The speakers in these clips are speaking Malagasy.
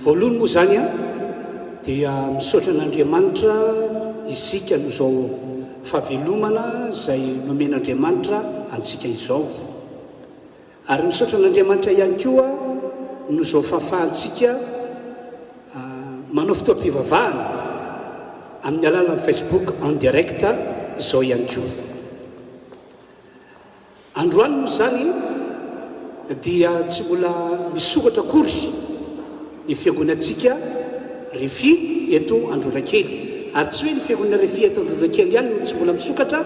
voalohany moa zany a dia misaotra an'Andriamanitra isika no zao fahavelomana zay nomen'Andriamanitra antsika izao, ary misaotra an'Andriamanitra ihany koa no zao fahafahantsika manao fotoam-pivavahana amin'ny alalan'ny Facebook en direct izao ihany koa. Androany moa zany dia tsy mbola misokatra akory ny fiangonantsika Refy eto Andronakely, ary tsy hoe ny fiangonana Refy eto Andronakely ihany no tsy mbola misokatra,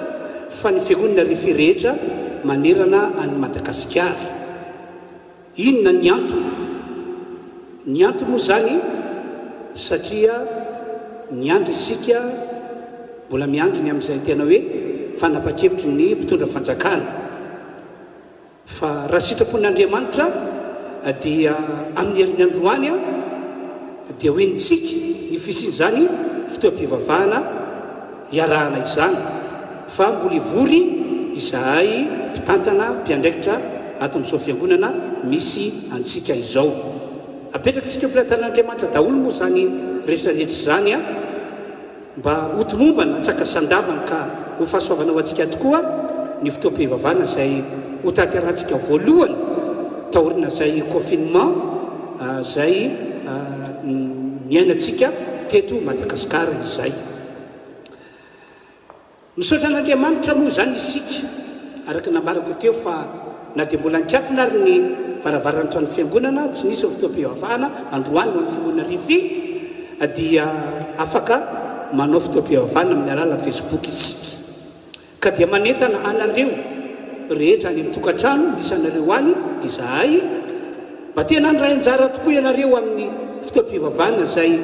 fa ny fiangonana Refy rehetra manerana any Madagasikara. Inona ny antony? Ny antony moa zany satria miandry isika, mbola miandry ny amin'izay tena hoe fanapa-kevitry ny mpitondra fanjakana, fa raha sitrapon'Andriamanitra dia amin'ny herin'ny androany dia hoenitsika ny fisian'izany fotoam-pivavahana iarahana izany, fa mbola ivory izahay mpitantana mpiandraikitra ato amin'izao fiangonana misy antsika izao. Apetrakintsika mpilatan'Andriamanitra daholo moa zany rehetrarehetra zany mba hotomombana tsaka sandavana ka ho fahasoavana ho antsika tokoa ny fotoam-pivavahana izay ho tanterantsika voalohany taorina zay confinement zay miainantsika teto Madagasikara izay. Misaotra an'Andriamanitra moa zany isika, araka nambarako teo fa na dia mbola nikatona ary ny varavaranatra ny fiangonana tsy nisy fotoam-pivavahana androany ho an'ny fiangonana Refy, dia afaka manao fotoam-pivavahana amin'ny alalan'ny Facebook isika, ka dia manentana anareo rehetra any amin'ny tokantrano misy anareo any izahay mba tena andray anjara tokoa ianareo amin'ny fotoam-pivavahana zay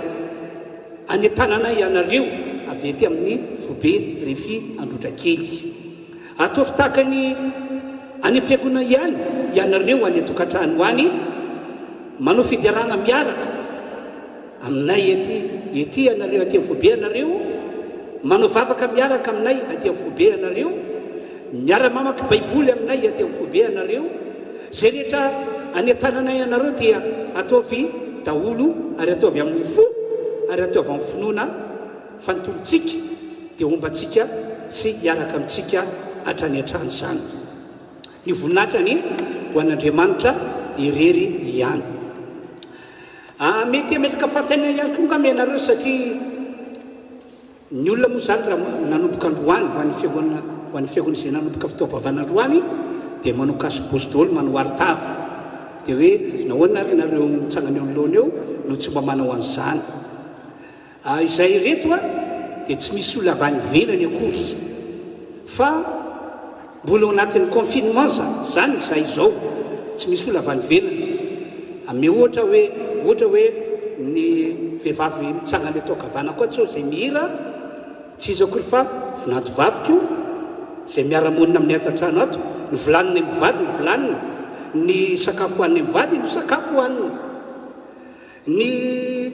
anentananay anareo avy ety amin'ny Fobe Refy Andronakely. Ataovy tahaka ny any am-piangonana ihany ianareo any an-tokantrano any manao fidiarana miaraka aminay ety anareo aty amin'ny Fobe anareo, manao vavaka miaraka aminay aty amin'ny Fobe anareo, miara-mamaky baiboly aminay aty amin'ny Fobe anareo. Zay rehetra anentananay anareo dia ataovy daholo, ary ataovy amin'ny fo, ary ataovy amin'ny finoana fanotontsika dia ombantsika sy hiaraka amintsika hatrany hatrany zany. Ny voninatrany ho an'Andriamanitra irery ihany. Mety ametraka fantaina ihany koa ngamy ianareo satria ny olona moa zany raha nanomboka androany ho an'ny fiangonana izay nanomboka fotoam-pivavahana androany dia manao kaso-bosy manao arotavy, dia hoe nahoana ary nareo mitsangana eo anoloana eo no tsy mba manao an'izany. Izay reto dia tsy misy olona avy any ivelany akory, fa mbola ao anatin'ny confinement zany izay izao, tsy misy olona avy any ivelany. Ame ohatra hoe ny vehivavy mitsangana eto an-kavana koa tsy zay mihira, tsy izy akory fa vinatovaviko zay miara-monina amin'ny ato an-trano ato, ny volaniny amin'ny vady ny volaniny, ny sakafo hoaniny amin'ny vady ny sakafo hoaniny, ny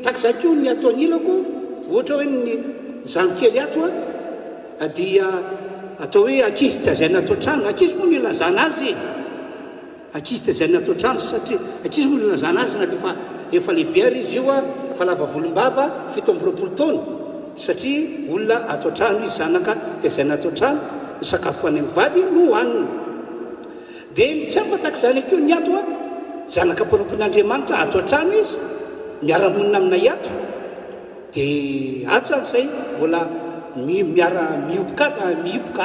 takizakio ny atao anilako, ohatra hoe ny zandrikely ato dia atao hoe ankizy tazaina ato an-trano. Ankizy moa no ilazana azy, ankizy tazaina ato an-trano, satria ankizy moa no ilazana azy na dia efa lehibe ary izy io fa lava volombava 17 taona, satria olona ato an-trano izy, zanaka tazaina ato an-trano, ny sakafo hoaniny amin'ny vady no hoaniny. Dia tsy afataka zany akeo ny ato zanaka mponampon'Andriamanitra ato an-trano izy miara-monina aminay ato, dia ato zany zay mbola miomboka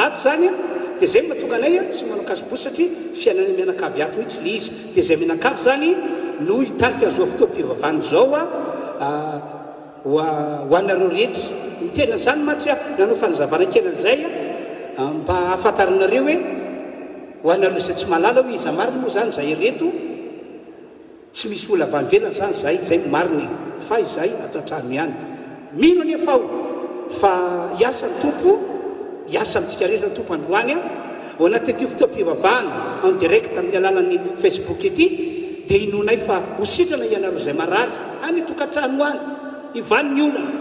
ato zany dia zay mahatonga anay tsy manao kaso-bosy satria fiainana mianakavy ato mihitsy le izy. Dia zay mianakavy zany no hitarika zao fotoam-pivavahana zao ho anareo rehetra. Ny tena zany matsy nanao fanazavana kely an'izay mba ahafantaranareo hoe ho anareo izay tsy mahalala hoe iza mariny moa zany zay reto, tsy misy olona avy any ivelany zany zay mariny, fa izay ato an-trano ihany. Mino anefa fa hiasa ny tompo, hiasa amintsika rehetra tompo androany ao anaty fotoam-pivavahana en direct amin'ny alalan'ny Facebook ety, dia inonay fa ho sitrana ianareo izay marary any tokantrano any, ivany ny olana,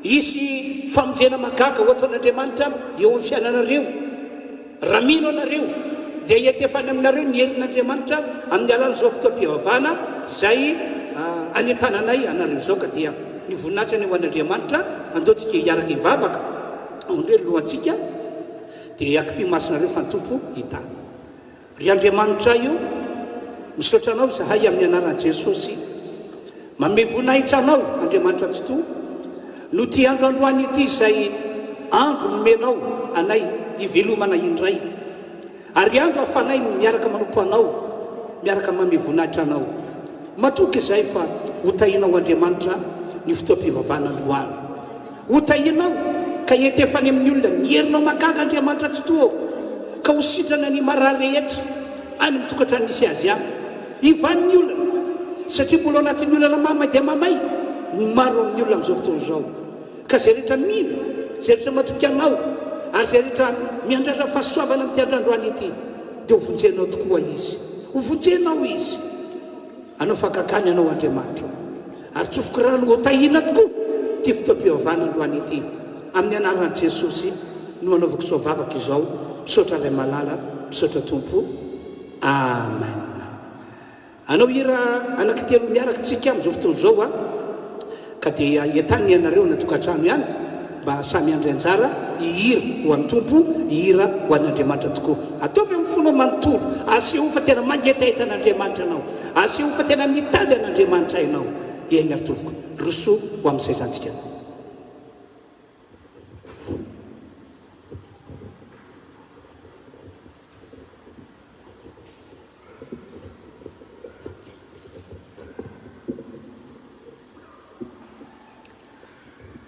isy famonjena magaga ohatra an'Andriamanitra eo amin'ny fiainanareo. Raha mino anareo dia hiatefany aminareo ny herin'Andriamanitra amin'ny alalan'izao fotoam-pivavahana zay any an-tananay anareo zao ka dia ny voninahitra ny ho an'Andriamanitra andaontsika hiaraka hivavaka ondre lohantsika dia akimpimasinareo fa ny tompo hita ry Andriamanitra io misaotra anao zahay amin'ny anaran'i Jesosy mame voninahitra anao Andriamanitra tsy to no ty androandroany ity izay andro nomenao anay hivelomana indray ary andro afanay miaraka manompo anao miaraka mame voninahitra anao matoky izay fa hotahinao Andriamanitra ny fotoam-pivavahana androany hotahinao ka etefany amin'ny olona nierinao magaga Andriamanitra tsy to ka ho sitrana ny marary rehetra any mitokantrano misy azy any hivan'ny olona satria mbola anatin'ny olana mamay dia mamay maro amin'ny olona amin'izao fotoana izao ka zay rehetra mino zay rehetra matoky anao ary zay rehetra miandratra fahasoavana amin'ity androandroany ity dia hovonjenao tokoa izy hovonjenao izy anao fakakany anao Andriamanitra ary tsofoko rano hotahina tokoa ty fotoam-pivavahana androany ity amin'ny anaran'i Jesosy no anaovako izao vavaka izao misaotra ray malala misaotra tompo amen anao hira anankitelo miaraka tsika amin'izao fotoana izao ka dia entaniny ianareo natokantrano ihany mba samy andray anjara hihira ho an'ny tompo hihira ho an'Andriamanitra tokoa ataovy amin'ny fonao manontolo aseho fa tena mangetaheta an'Andriamanitra anao aseho fa tena mitady an'Andriamanitra ianao eny ary tompoko roso ho amin'izay zantsika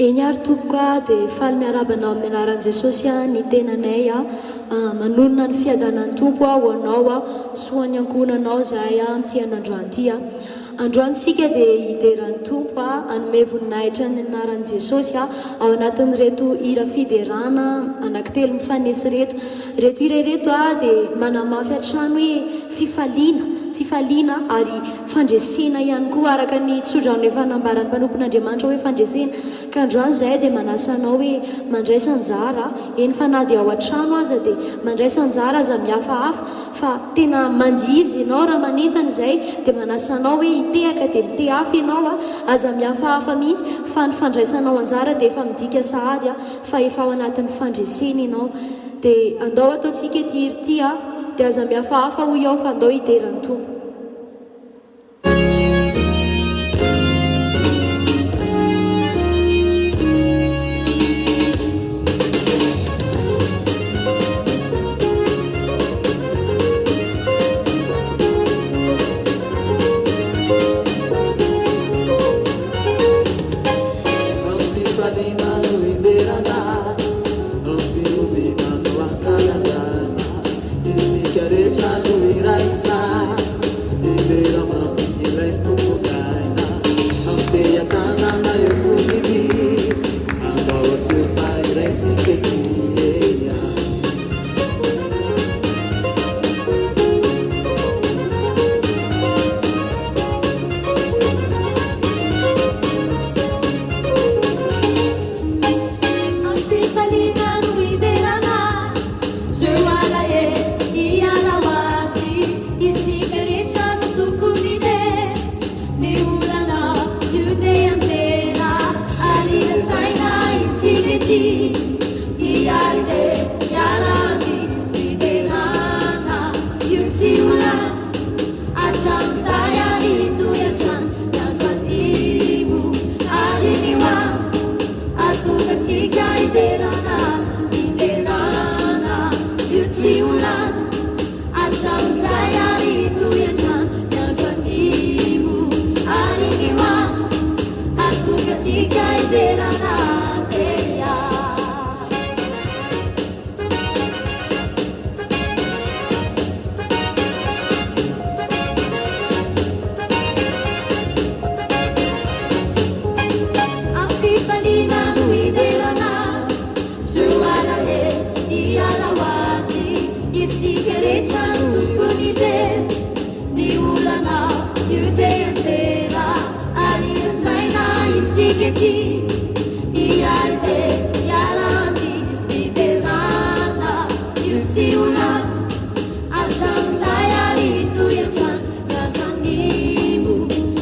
eny ary tompoka dia faly miarabanao amin'ny anaran'i Jesosy ny tenanay manonona ny fiadanan'ny tompo ho anao soany ankonanao zahay amin'ity androany ity androantsika dia hideran'ny tompo hanome voninahitra ny anaran'i Jesosy ao anatin'reto hira fiderana anankitelo mifanesy reto hira reto dia manamafy hatrano hoe fifaliana ary fandresena ihany koa araka ny tsodrano efa nambaran'ny mpanompon'Andriamanitra hoe fandresena ka androany zahay dia manasa anao hoe mandraisa anjara eny fa na dia ao an-trano aza dia mandraisa anjara aza mihafahafa fa tena mandizy ianao raha manentana izay dia manasa anao hoe hitehaka dia mitehafa ianao aza mihafahafa mihitsy fa ny fandraisanao anjara dia efa midika sahady fa efa ao anatin'ny fandresena ianao dia andao ataontsika ity hira ity dia aza mihafahafa hoy ao fa andao hideran'ny tompo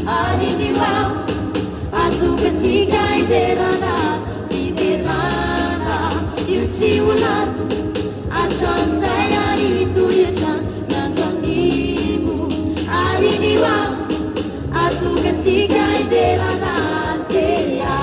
Ari sigainderana fiderana ilsiulan achanzay arituyecan nanjanimu ariniwa atuga sigainderana teya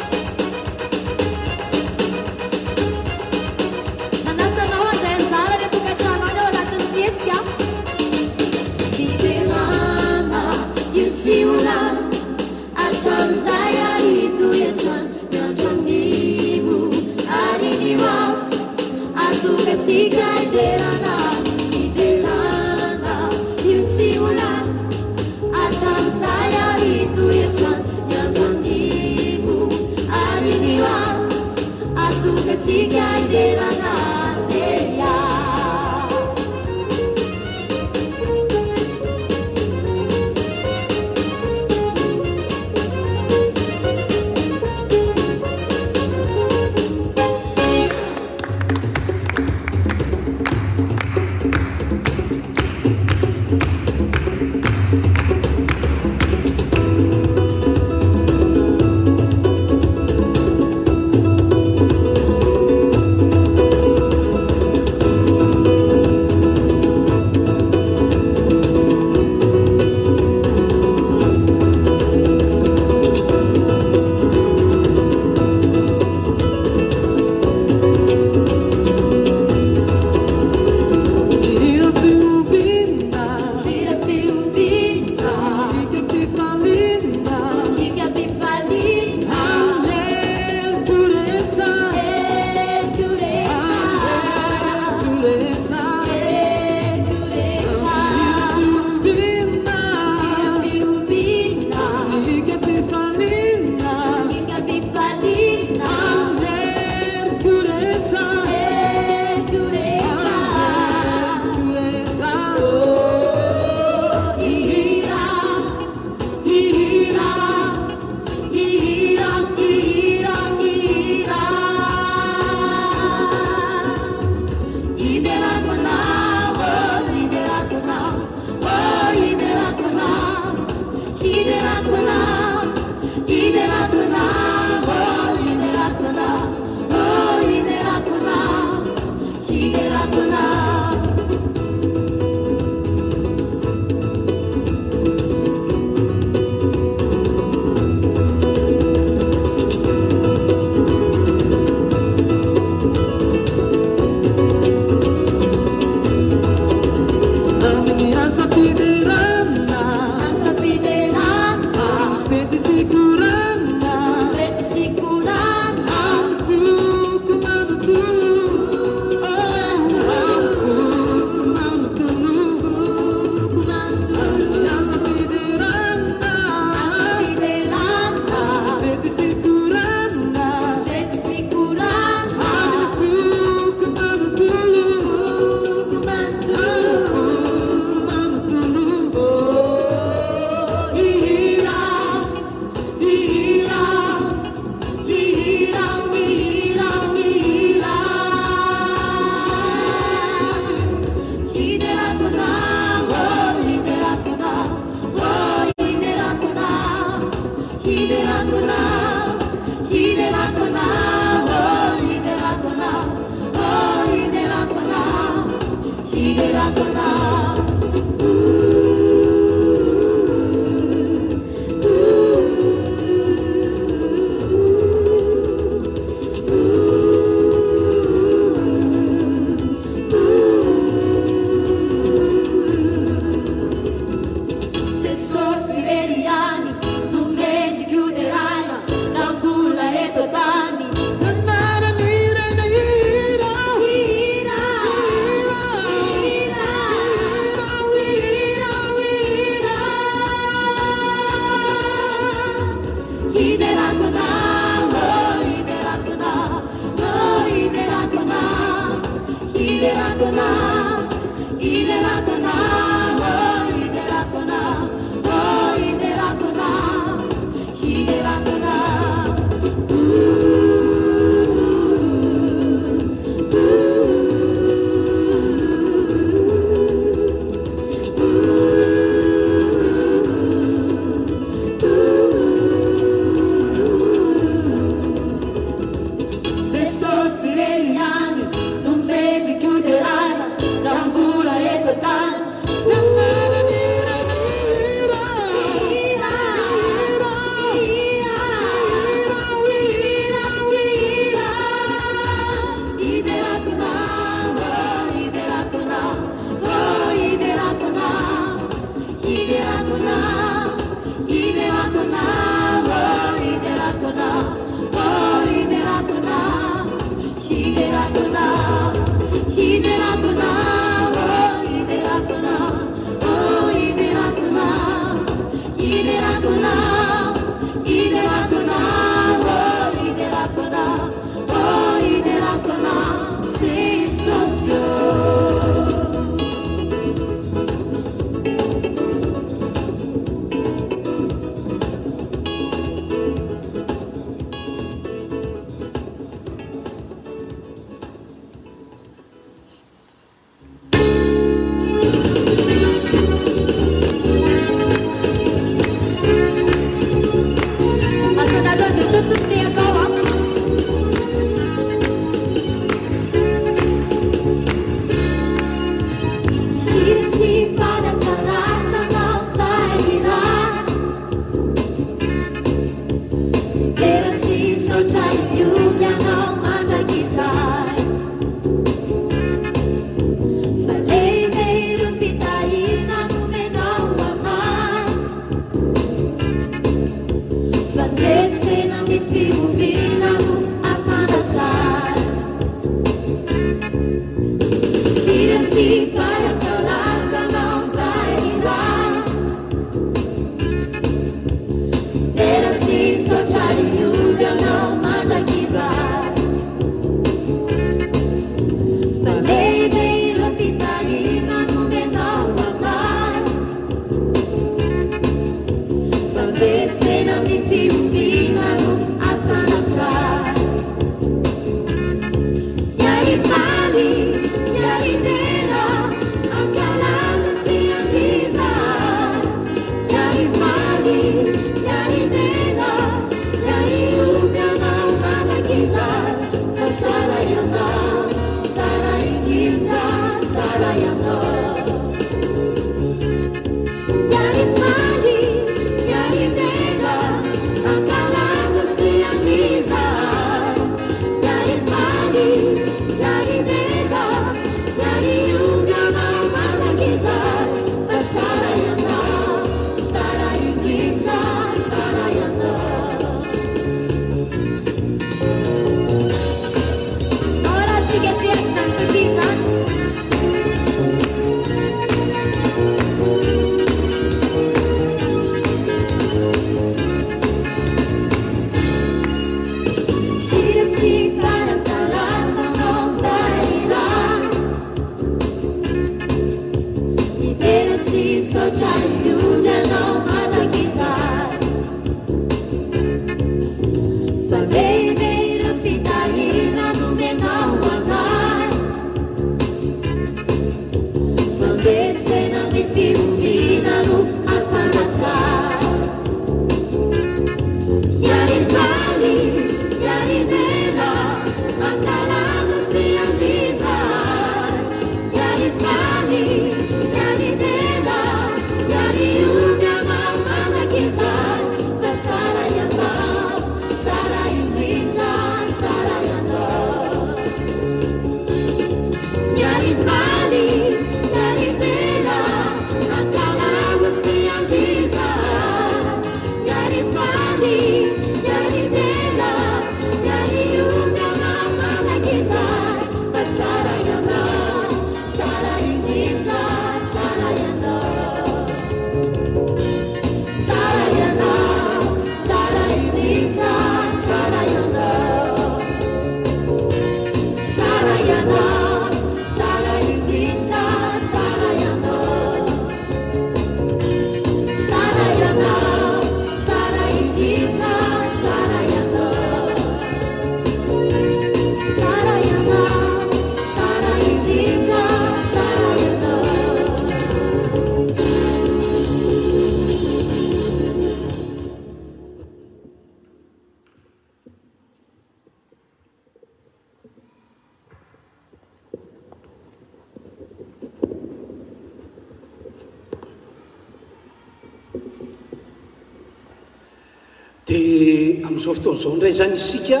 dia amin'izao fotoan'izao indray zany isika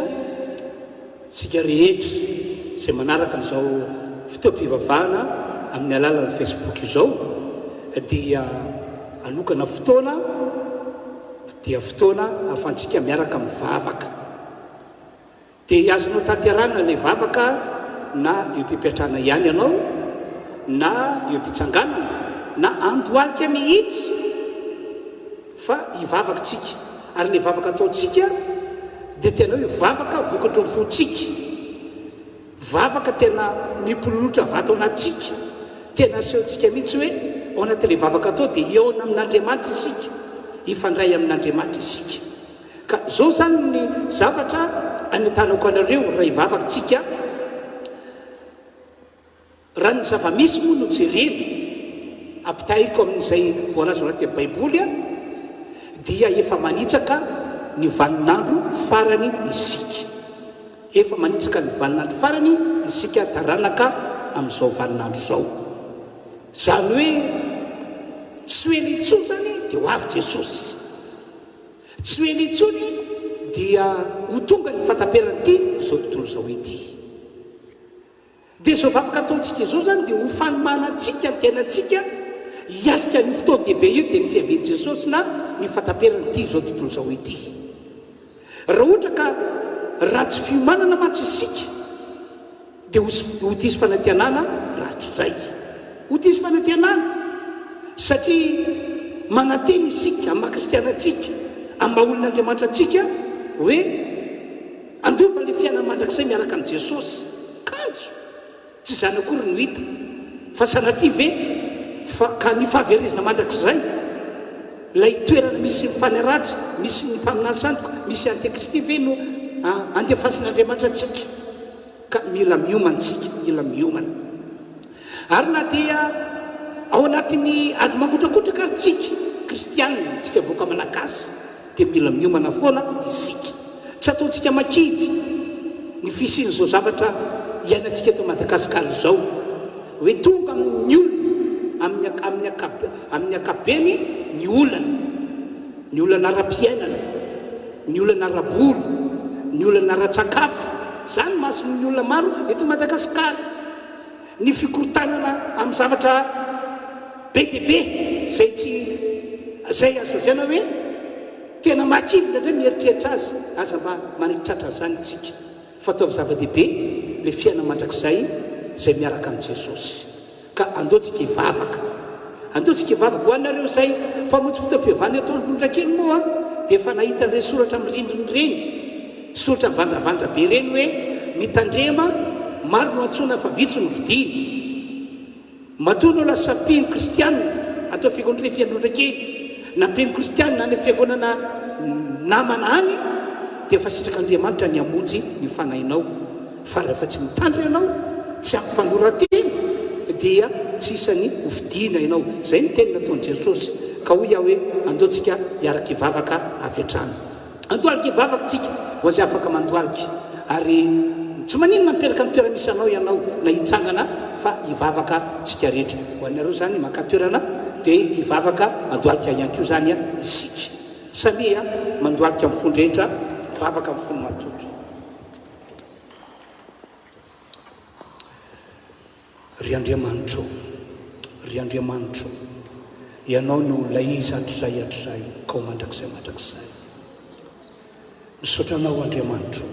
rehetra izay manaraka an'izao fotoam-pivavahana amin'ny alalan'ny Facebook izao dia alokana fotoana ahafahantsika miaraka mivavaka. Dia azonao tanterana ilay vavaka na eo am-pipetrahana ihany ianao na eo am-pitsanganana na andohalika mihitsy fa hivavakantsika. Ary ilay vavaka ataontsika dia tena hoe vavaka vokatry ny fontsika, vavaka tena mipololotra vato anatsika, tena asehontsika mihitsy hoe ao anatin'ilay vavaka atao dia eona amin'Andriamanitra isika, ifandray amin'Andriamanitra isika. Ka zao zany ny zavatra anitanako anareo raha hivavakantsika. Raha ny zava-misy moa no jerena ampitahiko amin'izay voalaza ao anatin'ny Baiboly dia efa manitsaka ny vaninandro farany isika. Efa manitsaka ny vaninandro farany isika taranaka amin'izao vaninandro zao. Zany hoe tsy hoe nitsony zany dia ho avy Jesosy. Tsy hoe nitsony dia ho tonga ny fataperany ity izao tontolo izao ity. Dia izao vavaka ataontsika izao zany dia ho fanomanantsika ny tenantsika hiatrika ny fotoan-dehibe io dia ny fiavian'i Jesosy na ny fataperany ity izao tontolo izao ity. Raha ohatra ka ratsy fiomanana matsy isika dia ho disy fanantenana ratsy. Ho disy fanantenana satria mananteny isika amin'ny kristianantsika, amin'ny maha-olon'Andriamanitra antsika hoe andova ilay fiainana mandrakizay miaraka amin'ny Jesosy. Kanjo tsy zany akory no hita fa sanatria ve ka ny fahaverezana mandrakizay lay toerana misy mifanaratsy, misy ny mpaminany sandoka, misy antikristy ve no andefasin'Andriamanitra antsika. Ka mila miomantsika, mila miomana. Ary na dia ao anatin'ny ady magotrakotraka ary tsika kristianina, tsika voaka malagasy, dia mila miomana foana isika. Tsy ataontsika makivy ny fisian'izao zavatra iainantsika eto Madagasikara izao hoe tonga amin'ny olona amin'ny akabeny ny olana ara-piainana, ny olana ara-bolo, ny olana ara-tsakafo. Zany masony ny olona maro eto Madagasikara. Ny fikorontanana amin'ny zavatra be dia be zay azo zana hoe tena makivy ndray mieritreritra azy, aza mba manitratra zany tsika. Fa ataovy zava-dehibe le fiainana mandrakizay zay miaraka amin'ny Jesosy. Ka andeontsika hivavaka, andeontsika hivavaka. Ho anareo zay mpamonjy fotoam-pivavahana eto Androndrakely moa dia efa nahita an'ireny soratra amin'ny rindriny reny, soratra vandravandra be reny hoe mitandrema maro no antsoina fa vitso no vidiny. Matoa no lasa mpino kristianina atao fiangonana rehefa Androndrakely, na mpino kristianina ny fiangonana namana any dia efa sitrak'Andriamanitra ny hamonjy ny fanahinao. Fa rehefa tsy mitandry ianao, tsy ampy fanoratena dia tsy isany hovidiana ianao. Zay ny teny nataon'i Jesosy. Ka hoy aho hoe andeontsika hiaraka hivavaka avy hatrany. Andohalika hivavaka tsika ho azy afaka mandohalika. Ary tsy maninona mipelaka amin'ny toerana misy anao ianao na hitsangana fa hivavaka tsika rehetra. Ho anareo zany maka toerana dia hivavaka andohalika ihany koa zany isika. Samy mandohalika amin'ny fony rehetra, vavaka amin'ny fony matoto. Ry Andriamanitro, ry Andriamanitro, ianao no lay izy hatrizay ka ho mandrakizay. Misaotra anao Andriamanitro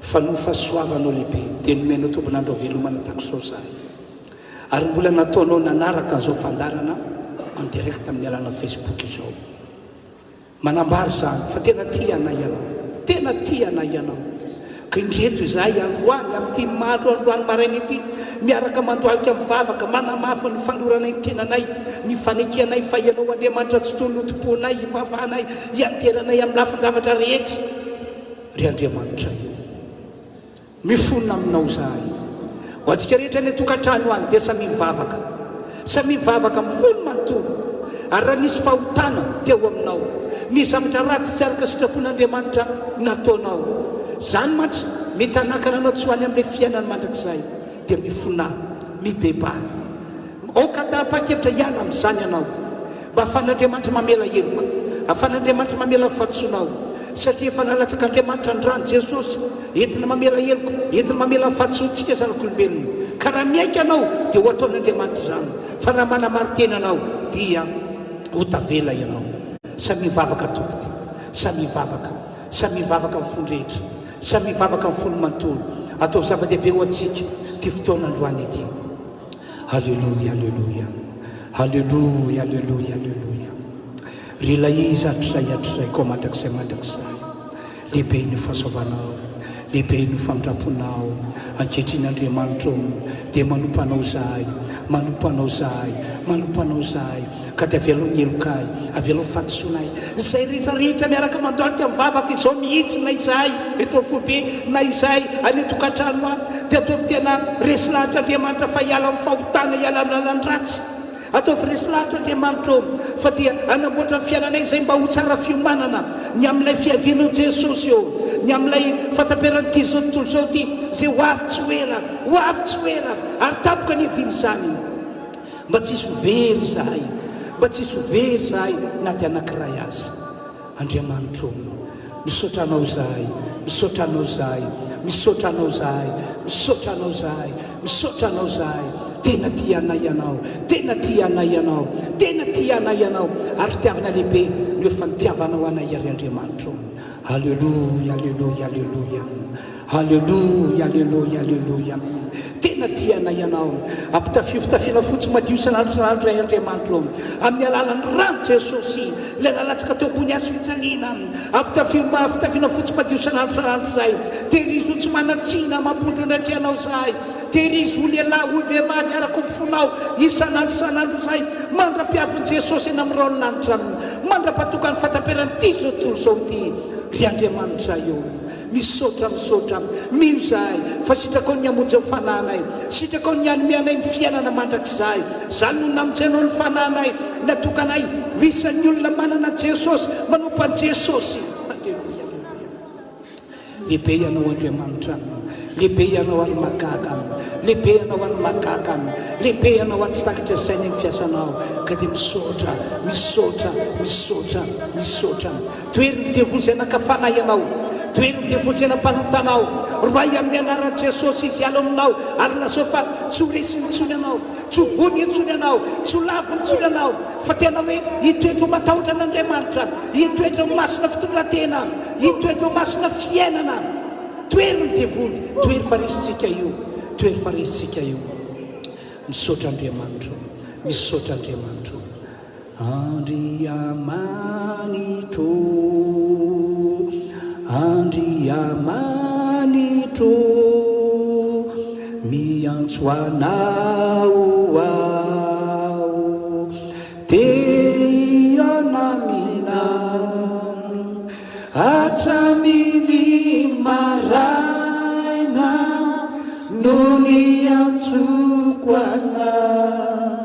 fa no fahasoavanao lehibe dia nomenao tompon'andro velomana tahak'izao zahay. Ary mbola nataonao nanaraka an'izao fandarana en direct amin'ny alana Facebook izao. Manambary zany fa tena tia anay ianao. Ka indreto izahay androany amin'ity androany maraina ity miaraka mandohalika mivavaka, manamafy ny fanoranay ny tenanay, ny fanekenay fa ianao Andriamanitra tsy tony notomponay, hivavahanay, hianteranay amin'ny lafin-javatra rehetra. Ry Andriamanitra io mifonina aminao zahay. Ho antsika rehetra ny tokantrano any dia samy mivavaka mifony manontolo. Ary raha nisy fahotana teo aminao, misy zavatra ratsy tsy araka sitrapon'Andriamanitra nataonao, zany mantsy mety hanakana anao tsy ho any amin'ilay fiainana mandrakizay, dia mifona, mibeba. Aoka tapa-kevitra ihany amin'izany ianao. mba afan'Andriamanitra mamela heloka, afan'Andriamanitra mamela fahatsonao, satria efa nalatsaka Andriamanitra andrano Jesosy entina mamela heloka, entina mamela fahatsontsika zanak'olombelona. Ka raha miaika anao dia ho ataon'Andriamanitra izany, fa raha manamarintena anao dia ho tavela ianao. Samy mivavaka tompoko, samy mivavaka, samy mivavaka amin'ny fondrehetra, samy mivavaka amin'ny fony manontolo. Atao zava-dehibe ho antsika ty fotoan'androany ity. Halleluia, halleluia, halleluia, halleluia, halleluia. Rila izy atrozay koa mandrakizay mandrakizay. Lehibe ny fahasoavanao, lehibe ny famindraponao ankehitrín'Andriamanitra dia manompo anao zahay, manompo anao zahay, manompo anao zahay. Ka dia avelao ny helokay, avelao fahatsonay zay rehetrarehetra miaraka mandohalika amin'ny vavaka izao mihitsy, na izahay eto foibe, na izahay any tokantrano any, dia ataovy tena resy lahatra Andriamanitra fa hiala amin'ny fahotana, hiala amin'ny lalan-dratsy. Ataovy resy lahatra Andriamanitra fa dia anamboatra ny fiainanay izay mba ho tsara fiomanana ny amin'ilay fiavianao Jesosy eo, ny amin'ilay fataperan'ity zao tontolo zao ty zay ho avy tsy ho ela, ary tapoka ny heviany izany. Mba tsisy very zahay, mba tsisy very zahay na dia anankiray azy. Andriamanitra misaotra anao zahay, misaotra anao zahay, misaotra anao zahay, misaotra anao zahay, misaotra anao zahay. Tena tia anay ianao, tena tia anay ianao, tena tia anay ianao, ary fitiavana lehibe ny efa nitiavanao anay ary Andriamanitra. Halleluia, halleluia, halleluia, halleluia, halleluia, halleluia. Tena tia anay ianao, ampitafio-fitafiana fotsy madio isan'andro ray Andriamanitra amin'ny alalan'ny rano Jesosy, ilay lalatsika teo ambony azy fijaliana, ampitafio-fitafiana fotsy madio isan'andro zay. Tehirizy ho tsy manatsina mampondro anatrehanao zahay, tehirizy ho lehilahy ho vehivavy araka ny fonao isan'andro zay, mandra-piavin'i Jesosy eny amin'ny raolinanitra, mandra-patokany fataperan'ity zao tontolo zao ty. Ry Andriamanitra eo misaotra mino zahay fa sitraka ny amonjy amin'ny fananay, sitraka ny anomeanay ny fiainana mandrakizay. Zany no namonjenao ny fananay, natokanay isan'ny olona manana Jesosy, manompo an Jesosy. Halleluia, halleluia. Lehibe ianao Andriamanitra, lehibe ianao ary mahagaga, lehibe ianao ary mahagaga, lehibe ianao ary tsy takatra saina ny fiasanao. Ka dia misaotra, misaotra, misaotra, misaotra. Toeriny devoly izay nakafana ianao, toeriny devoly izay nampanotanao, roay amin'ny anaran'i Jesosy izy hiala aminao, ary lasoa fa tsy ho resy nitsony anao, tsy ho vony nitsony anao, tsy ho lavo nitsony anao, fa tena hoe hitoetra ho matahotra an'Andriamanitra, hitoetra ho masina fitondratena, hitoetra ho masina fiainana. Toeriny devoly, toery faresitsika io, toery faresitsika io. Misaotra Andriamanitra, misaotra Andriamanitra. Andriamanitra, Andriamanitra, miantso anao aho, te anamina hatraminy maraina no miantsoko anao,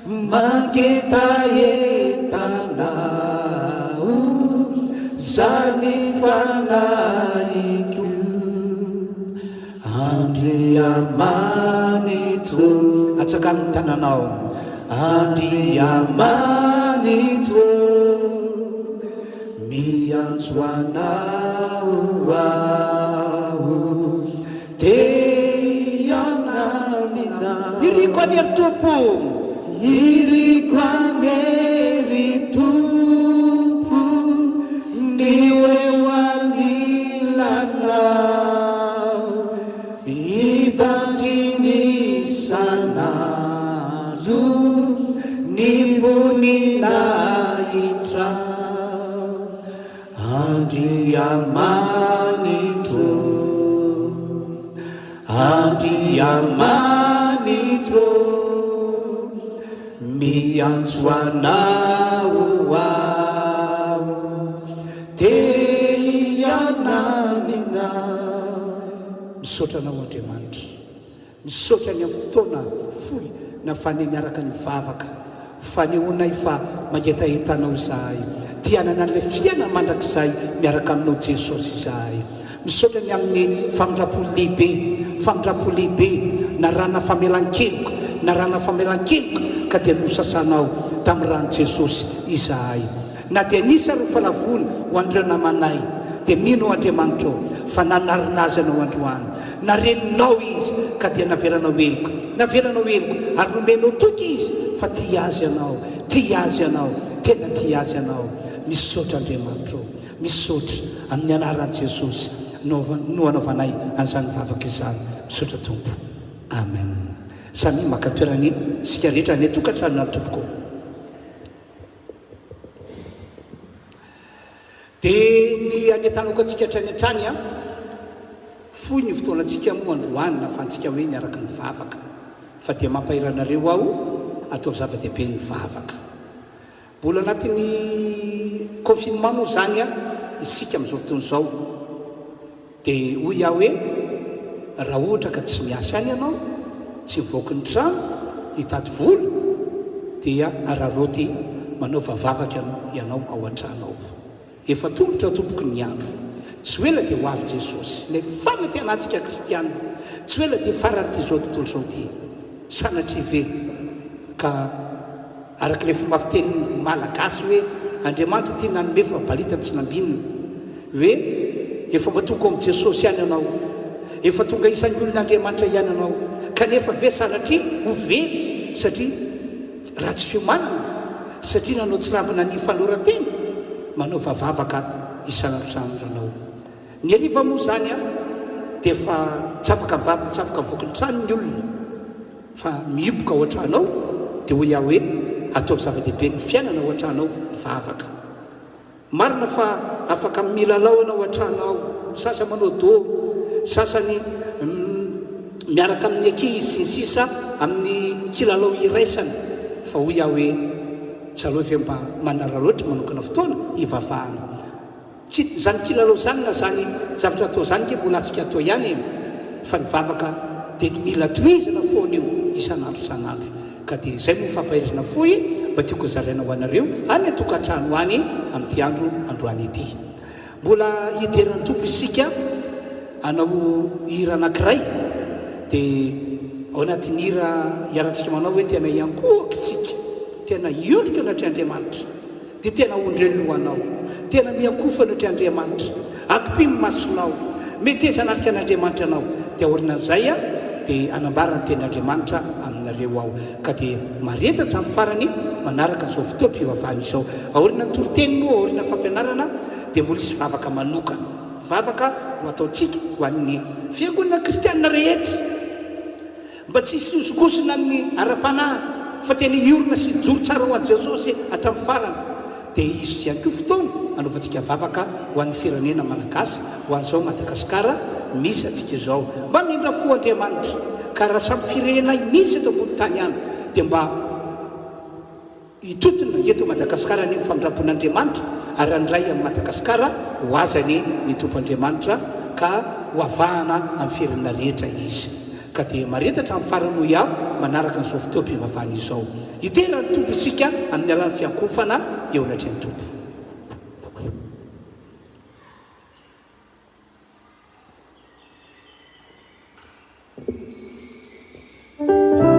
manketaentanao zany fanahiko. Andriamanitra, atsakany ny tananao. Andriamanitra, miantso anao aho, te anamina. Iriko anery tompo, iriko anery tompo, niho eo anilanao, ibanjiny isan'andro ny voninahitra. Andriamanitra, Andriamanitra, miantso anao aho, te anamina. Misaotra anao Andriamanitra, misaotra ny amin'ny fotoana foy na faneniaraka ny vavaka, fanehonay fa mangetaentanao zahay, tianana an'ilay fiainana mandrakizay miaraka aminao Jesosy izahay. Misaotra ny amin'ny famindrapo lehibe, na rana famelan-keloka, na rana famelan-keloka, ka dia nosasanao tamin'ny rano jesosy izahay. Na dia nisy ro falavolo ho andreo namanay dia mino Andriamanitra fa nanarina azy anao androany, nareninao izy ka dia naveranao eloko ary nomenao toky izy fa tia azy ianao, tena tia azy ianao. Misaotra Andriamanitra, misaotra amin'ny anaran'i Jesosy no anaovanay an'izany vavaka izany. Misaotra Tompo, amen. Samy maka toerany isika rehetra ny tokantranona tompoko. Dia ny anetanako antsika hatrany a foy ny fotoanantsika moa androany nafantsika hoe niaraka ny vavaka, fa dia mampahiranareo aho atao zava-dehibe ny vavaka. Mbola anatin'ny confinement moa zany a isika amin'izao fotoan'izao, dia hoy aho hoe raha ohatra ka tsy miasa any ianao, tsy mivoaka ny trano hitady vola, dia araroty manaova vavaka ianao ao an-tranao. Efa tongotra tompoky ny andro, tsy hoe la dia ho avy Jesosy, ilay farany ty anatsika kristiana, tsy hoe la dia farany ty zao tontolo zao ty, sanatry ve ka araka ilay fomba fiteny malagasy hoe Andriamanitra ty nanome fa balita tsy nambinina, hoe efa mba tonga amin'ny Jesosy ihany ianao, efa tonga isan'ny olon'Andriamanitra ihany ianao, kanefa ve sanatry ho very satria ratsy fiomanana, satria nanao tsirambina ny fanoran-tena, manaova vavaka isan'andro. Ny ariva moa zany a dia efa tsy afaka mivavaka, tsy afaka mivoaka ny trano ny olona, fa mihiboka ao an-tranao dia hoy aho hoe atao zava-dehibe ny fiainana ao an-tranao vavaka. Marina fa afaka milalao anao ao an-tranao, sasa manao do, sasany miaraka amin'ny ankizy sy sisa amin'ny kilalao iraisana, fa hoy aho hoe tsy aloha ve mba manararaoatra manokana fotoana hivavahana. Zany kilalao zany na zany zavatra atao zany ke mbola atsika atao ihany, fa ny vavaka dia mila tohizana foana io isan'andro. Ka dia izay moa fampahirizana foy mba tiako zaraina ho anareo any atokantrano any amin'ity androany ity. Mbola hideran'ny tompo isika anao hira anankiray, dia ao anatin'ny hira hiarantsika manao hoe tena iankohaka isika, tena iondrika anatry Andriamanitra, dia tena ondrelohanao, tena miankofa anatry Andriamanitra, akipimy masonao, meteza anatrika an'Andriamanitra anao. Dia aorinan'izay a dia anambarana tenin'Andriamanitra aminareo ao, ka dia maretatra amin'ny farany manaraka izao fotoam-pivavahana izao. Aorina toroteny moa, aorina fampianarana dia mbola isy vavaka manokana, vavaka ho ataontsika ho an'ny fiangonana kristianina rehetra, mba tsy hisy osokosona amin'ny ara-panahy, fa tena iorina sy joro tsara ho an'i Jesosy hatramin'ny farany. Dia izy ihany koa fotoana anaovantsika vavaka ho an'ny firenena malagasy, ho an'izao Madagasikara misy antsika izao. Mba mindra fo Andriamanitra, ka raha samy firenena misy eto ambony tany any dia mba hitotona eto Madagasikara ny famindrampon'Andriamanitra, ary andray amin'ny Madagasikara ho azany ny tompo Andriamanitra ka ho avahana amin'ny firenena rehetra izy. Ka dia maretatra amin'ny farany hoy aho manaraka n'izao fotoam-pivavahana izao, hiterany tompo isika amin'ny alan'ny fiankofana eo anatry ny tompo. Thank you.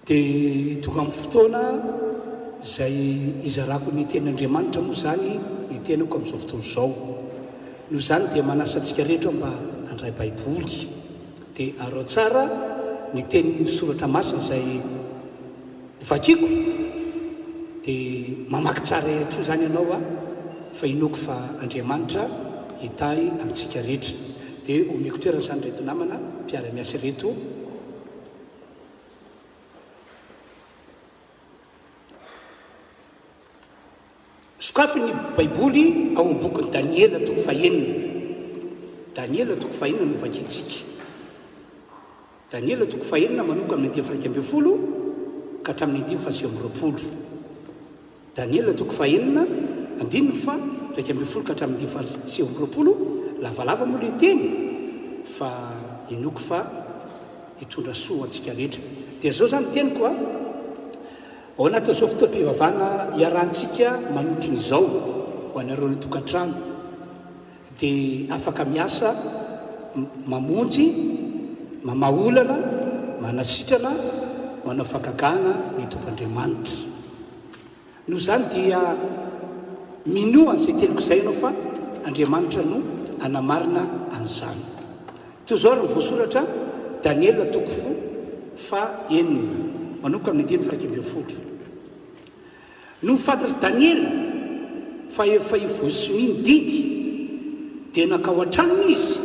dia tonga amin'ny fotoana izay izarako ny tenin'Andriamanitra moa zany ny tenako amin'izao fotoana izao. Noho izany dia manasa antsika rehetra mba handray baiboly dia arao tsara ny tenin'ny soratra masina izay vakiako dia mamaky tsara tsoa zany ianao fa inoko fa Andriamanitra hitay antsika rehetra. Dia omeko toerana zany reto namana mpiara-miasa reto. Sokafy ny baiboly ao amin'ny bokin'ny Daniela toko fahenina. Daniela toko fahenina no vakintsika. Daniela toko fahenina manoka amin'ny 120 ka hatramin'ny 120. Daniela toko fahenina 120 ka hatramin'ny 120. Lavalava moa le teny fa inoko fa hitondra soa antsika rehetra. Dia zao zany teniko ao anatin'izao fotoam-pivavahana iarahantsika manotry ny izao ho anareo ny tokantrano dia afaka miasa mamonjy, mamaolana, manasitrana, manao fakagana ny tompandriamanitra. Noho izany dia minoa an'izay teniko izay ianao fa Andriamanitra no anamarina an'izany. Toy izao ny voasoratra Daniela toko fahenina manomboka amin'ny 120. No fantatra Daniela fa efa ivosiny didy dia nakao an-tranony izy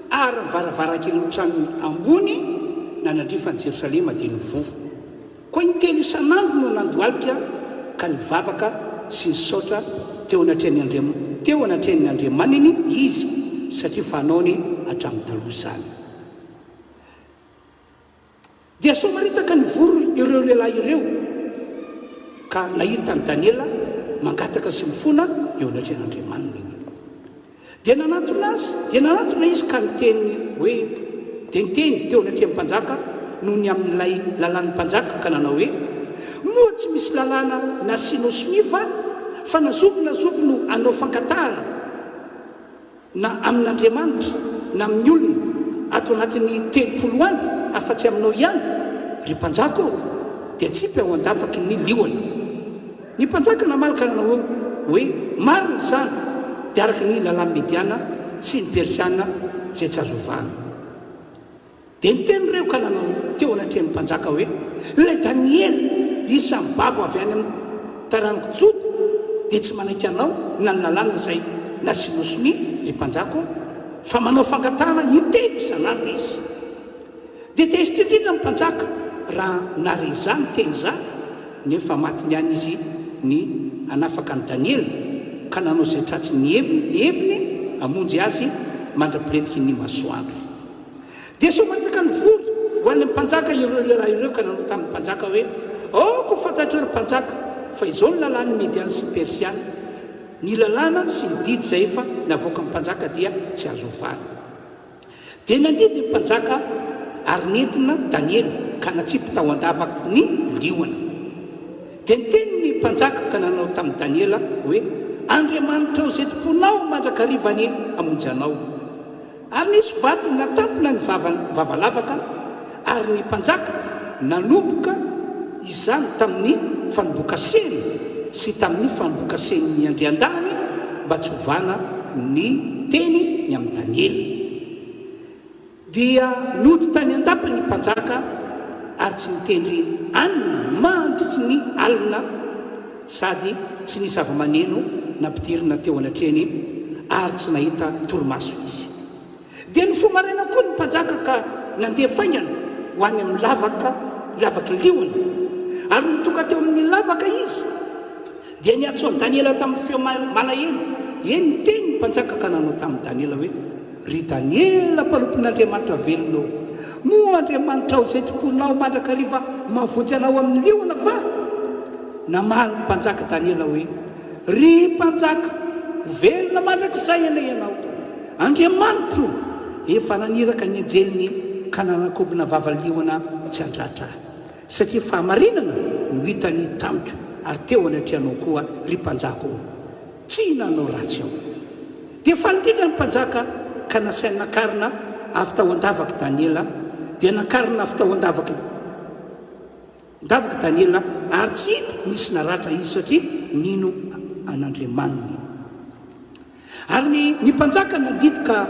ary varavarakely ny tranony ambony nanandrifany Jerosalema dia nivoho. Koa intelo isan'andro no nandoalika ka nivavaka sy nisaotra teo anatrehan'ny Andriamaniny izy satria fanaony hatramin'ny taloha izany. Dia somaritaka nivory ireo lehilahy ireo ka nahitany Daniela mangataka sy mifona eo anatrehan'Andriamanina. Dia nanatona izy ka niteny hoe dia niteny teo anatrehan'ny mpanjaka noho ny amin'ilay lalan'ny mpanjaka ka nanao hoe moa tsy misy lalàna nasinao fa nazovina no anao fankatahana na amin'Andriamanitra na amin'ny olona ato anatin'ny 30 andro afa-tsy aminao ihany ry mpanjaka dia tsy mpe ao andavaky ny liona. Ny mpanjaka namalaka nanao eo hoe marina izany dia araka ny lalàna mediana sy ny persiana zay tsy azovana. Dia niteny reo ka nanao teo anatrehan'ny mpanjaka hoe ilay Daniely isan'ny babo avy any amin'ny taranako Joda dia tsy manaiky anao na ny lalàna izay nasinosony ry mpanjaka fa manao fankatahana intelo isan'andro izy. Dia tezitra indrindra ny mpanjaka raha nary izany teny izany nefa maty niany izy ny anafaka ny Daniely ka nanao izay tratry ny heviny amonjy azy mandrapiretiky ny masoandro. Dia somataka ny vory ho an'ny mpanjaka ireo lehilahy ireo ka nanao tamin'ny mpanjaka hoe ko fantatreo ry mpanjaka fa izao ny lalàna mediana sy persiana, ny lalàna sy ny didy izay efa navoaka ny mpanjaka dia tsy azovana. Dia nandidy ny mpanjaka ary nentina Daniely ka natsipy tao andavaky ny liona. Dia niteny ny mpanjaka ka nanao tamin'ny Daniela hoe Andriamanitra ao izay tomponao mandrakariva ny amonjy anao. Ary nisy vato natampona ny vavalavaka ary ny mpanjaka nanomboka izany tamin'ny fanomboka-seny sy tamin'ny fanomboka-sen'ny Andrian-dany mba tsy hovana ny teny ny amin'ny Daniely. Dia nody tany andapa ny mpanjaka ary tsy nitendry anina mandritry ny alina sady tsy nisy zava-maneno nampidirina teo anatreny ary tsy nahita torimaso izy. Dia ny fomaraina koa ny mpanjaka ka nandeha faingana ho any amin'ny lavaky liona ary nitonga teo amin'ny lavaka izy dia niatso ny Daniela tamin'ny feo malahelo. Eny teny ny mpanjaka ka nanao tamin'ny Daniela hoe ry Daniela mpalompon'Andriamanitra velonao, moa Andriamanitra ao izay tomponao mandrakariva mavonjy anao amin'ny liona va? Namaly ny mpanjaka Daniela hoe ry mpanjaka velona mandrakizay anay ianao, Andriamanitra efa naniraka ny anjeliny ka nanakobona vavaliona tsy andratra satria fahamarinana no hitany tamiko ary teo anatrehanao koa ry mpanjaka tsy nanao ratsy ao. Dia fanindrindra ny mpanjaka ka nasainy nakarina avy tao andavaky Daniela, dia nakarina avy tao andavaky Daniela ary tsy hita nisy naratra izy satria nino an'Andriamanitra. Ary ny mpanjaka nadidy ka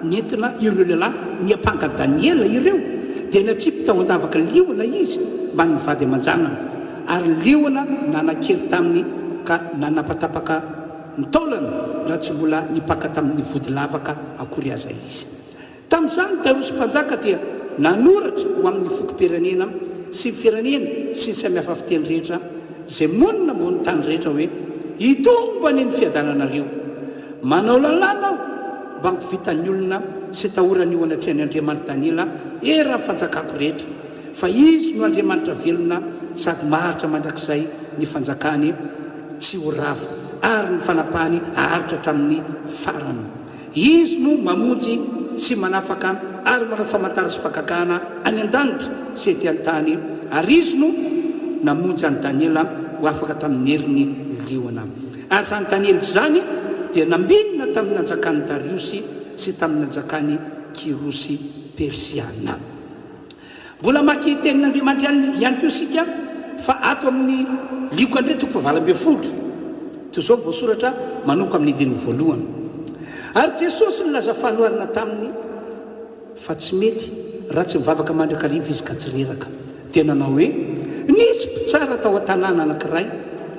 nentina ireo lehilahy ny apanga Daniela ireo dia natsipy tao andavaky liona izy mba nivady aman-janana ary liona nanakery taminy ka nanapatapaka ny taolana raha tsy mbola nipaka tamin'ny vody lavaka akory aza izy. Tamin'izany Darosy mpanjaka dia nanoratra ho amin'ny fokom-pirenena sy firenena sy ny samihafa fiteny rehetra izay monina ambony tany rehetra hoe hitombo any ny fiadananareo, manao lalàna aho mba mpivitan'ny olona sy tahorany io anatrehan'ny Andriamanitra Daniela raha fanjakako rehetra fa izy no Andriamanitra velona sady maharitra mandrakizay ny fanjakany tsy ho rava ary ny fanapahany aharitra hatramin'ny farany. Izy no mamonjy sy manafaka ary manao famantara sy fakakana any an-danitra sy ety an-tany ary izy no namonjy any Daniela ho afaka tamin'ny herin'ny liona. Ary zany Daniely zany dia nambinina tamin'ny nanjakany Dariosy sy tamin'ny nanjakany Kirosy Persiana. Mbola maki tenin'Andriamanitra ihany koa sika fa ato amin'ny liko andray toko fahavalambin'ny folo toy izao voasoratra manomboka amin'ny diny voalohany. Ary Jesosy nilaza fanoharana taminy fa tsy mety raha tsy mivavaka mandrakariva izy ka tsy reraka. Dia nanao hoe nisy mpitsara tao an-tanàna anankiray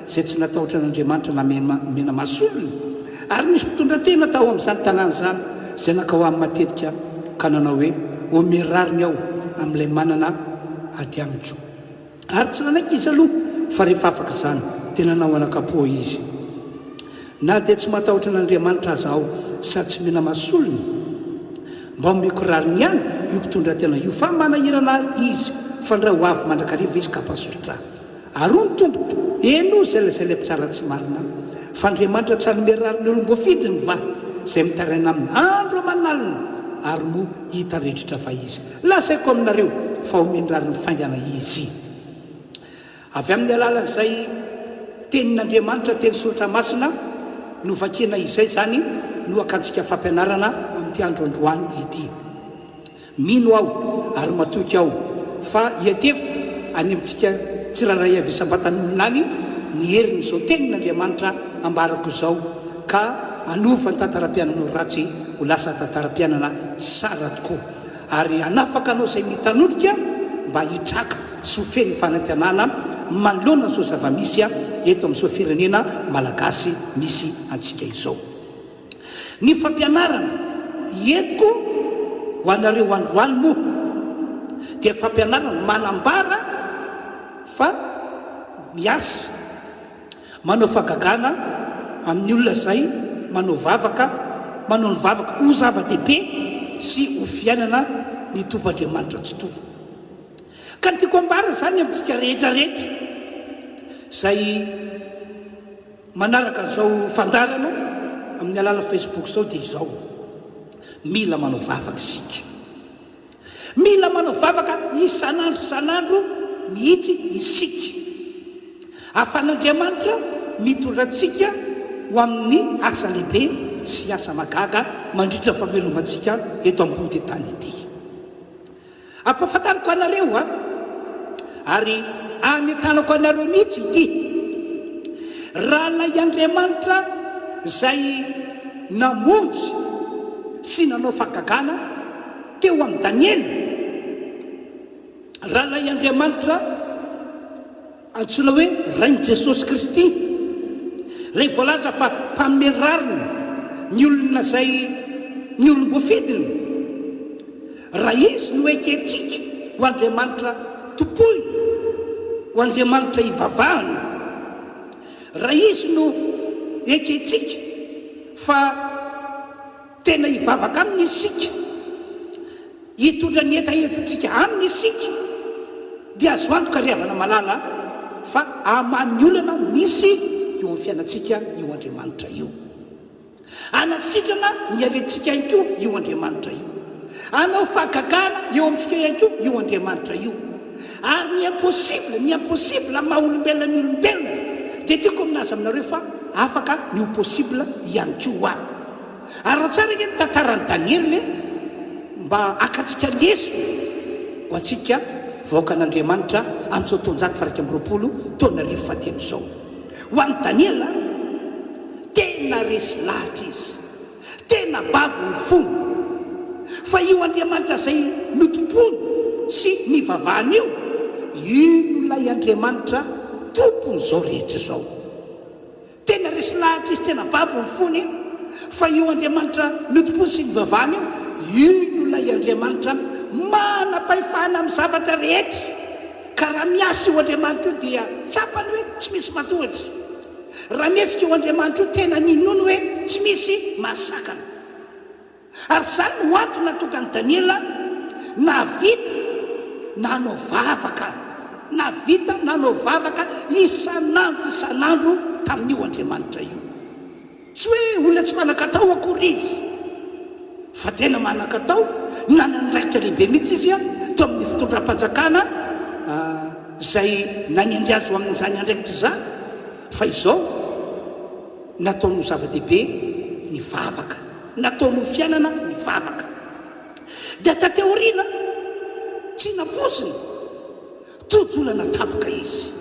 izay tsy natahotra an'Andriamanitra namena masolony ary nisy mpitondra tena tao amin'izany tanàna izany izay nakao amin'ny matetika ka nanao hoe omerariny aho amin'ilay manana ady amiko. Ary tsy nanaiky izy aloha fa rehefa afaka izany dia nanao anakapoa izy. Na dia tsy matahotra an'Andriamanitra aza aho sady tsy mena masolony mba omeko rariny ihany io mpitondra tena io fa manahirana izy fa ndray ho avy mandrakariva izy ka pasotra. Ary ny tompo eno zay lay mpitsara tsy marina fa Andriamanitra tsy hanome rariny olom-boafidiny va izay mitaraina amin'ny andro aman'alina ary mo hita rehetritra fa izy. Lasaiko aminareo fa omeny rariny faingana izy. avy amin'ny alalan'izay tenin'Andriamanitra, teny soratra masina no vakena izay zany no akantsika fampianarana amin'ity andro androany ity. Mino aho ary matoky aho fa iadefo any amintsika tsiraray avy isam-batan'olona any ny heriny izao tenin'Andriamanitra ambarako izao, ka anova ny tantaram-piainanao ratsy ho lasa tantaram-piainana sara tokoa, ary anafaka anao izay mitanodika mba hitraka sy ho feny fanantenana manoloana izao zava-misy eto amin'izao firenena malagasy misy antsika izao. Ny fampianarana entiko ho anareo androany moa dia fampianarana manambara fa miasa manao fagagana amin'ny olona zay manao ny vavaka ho zava-dehibe sy ho fiainana ny tompoandriamanitra tontolo. Ka ny tiako ambara zany amintsika rehetrarehetra zay manaraka zao fandarana amin'ny alala Facebook zao dia izao: mila manao vavaka isika, mila manao vavaka isanandro mihitsy isika, ahafan'Andriamanitra mitondra antsika ho amin'ny asa lehibe sy asa magaga mandritra fahavelomantsika eto ambony tany ity. Ampahafantariko anareo ary ametanako anareo mihitsy ity: raha ilay Andriamanitra zay namonjy sy nanao fagagana teo amin'ny Daniely, raha ilay Andriamanitra antsoina hoe Rain'i Jesosy Kristy, ray voalaza fa mpamerarina ny olona zay ny olom-boafidiny, raha izy no ekentsika ho Andriamanitra topoiny, ho Andriamanitra ivavahana, raha izy no ekentsika fa tena hivavaka aminy isika, hitondra ny entaentantsika aminy isika, dia azo antoka riavana malala fa aman'ny olana misy eo amin'ny fiainantsika io Andriamanitra io, anasitrana ny arentsika ihany koa io Andriamanitra io, anao fagagana eo amintsika ihany koa io Andriamanitra io, ary ny impossible maha olombelona ny olombelona dia tiako aminazy aminareo fa afaka ny ho possible ihany koa. Ary raha tsara ny tantaran'ny Daniely mba akatsika leso ho antsika vahoaka an'Andriamanitra amin'izao taonjato faraka amby roapolo taona arivo fahatelo izao. Ho an'ny Daniela tena resy lahatra izy, tena babo ny fony fa io Andriamanitra zay notompony sy nivavahana io, ino lay Andriamanitra tompony zao rehetra zao. Tena resy lahatra izy, tena babo ny fony fa io Andriamanitra notompony sy nivavahana io, ino lay Andriamanitra manam-pahefana amin'ny zavatra rehetra, ka raha miasa io Andriamanitra io dia tsapany hoe tsy misy matohatra, raha mihetsika io Andriamanitra io tena ninono hoe tsy misy mahasakana. Ary zany no antony natokany Daniela navita nanao vavaka isanandro tamin'io Andriamanitra io. Tsy hoe olona tsy manan-katao akory izy, fa tena manan-katao, nanandraikitra lehibe mihitsy izy teo amin'ny fitondram-panjakana zay nanendry azy ho amin'izany andraikitra izany, fa izao nataony ho zava-dehibe ny vavaka, nataony ho fiainana ny vavaka. Dia tateoriana tsy napozina, tojolana tapoka izy.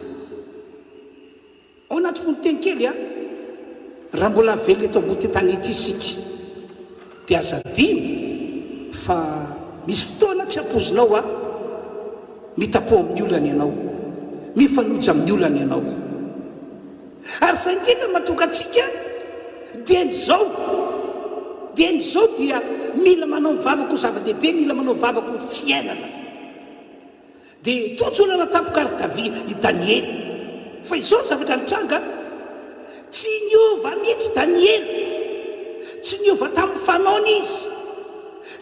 Ao anaty fonoteny kely raha mbola velona eto ambony tany ity isika dia aza dimy fa misy fotoana tsy apozinao mitapo amin'ny olana ianao, mifanoja amin'ny olana ianao. Ary zay indrindra mahatonga antsika dia n'izao dia mila manao mivavaka ho zava-dehibe, mila manao vavaka ho fiainana. Dia tojolana tapoka ary Daniely, fa izao zavatra nitranga, tsy niova mihitsy Daniely, tsy niova tamin'ny fanaony izy,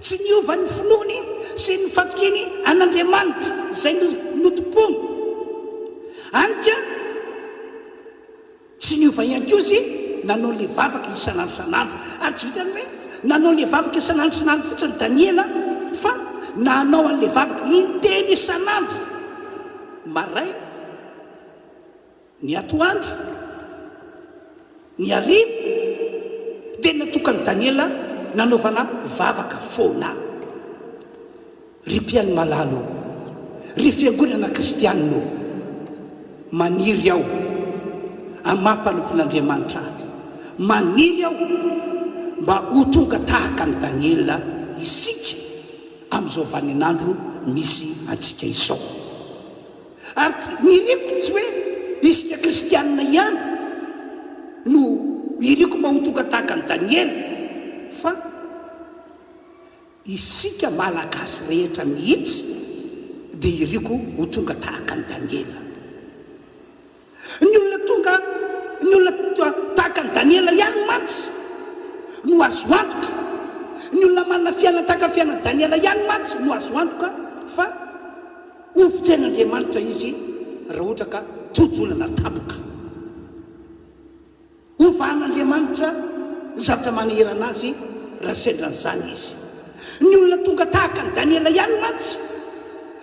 tsy niova ny finoany sy ny fatokiny an'Andriamanitra izay notompony. Anika tsy niova ihany koa izy nanao le vavaka isanandro, ary tsy vitany hoe nanao le vavaka isanandro fotsiny Daniela, fa nanao an'le vavaka intelo isanandro, maray, ny atoandro ny arivo dia natokany Daniela nanaovana vavaka foana. Ry mpiany malalo, ry fiangonana kristianina, maniry aho amampanompon'Andriamanitra, maniry aho mba ho tonga tahaka ny Daniela isika amin'izao vaninandro misy antsika izao. Ary niriko tsy hoe isika kristianina ihany no iriko mba ho tonga tahaka ny Daniela, fa isika malagasy rehetra mihitsy dia iriko ho tonga tahaka ny Daniela. Ny olona tahaka ny Daniela ihany mantsy no azo antoka, ny olona manana fiainana tahaka fiainana Daniela ihany mantsy no azo antoka fa ofitsen'Andriamanitra izy raha ohatra ka tojolana tapoka. Ovan'Andriamanitra zavatra manahirana azy raha sendran'izany izy. Ny olona tonga tahaka ny Daniela ihany mantsy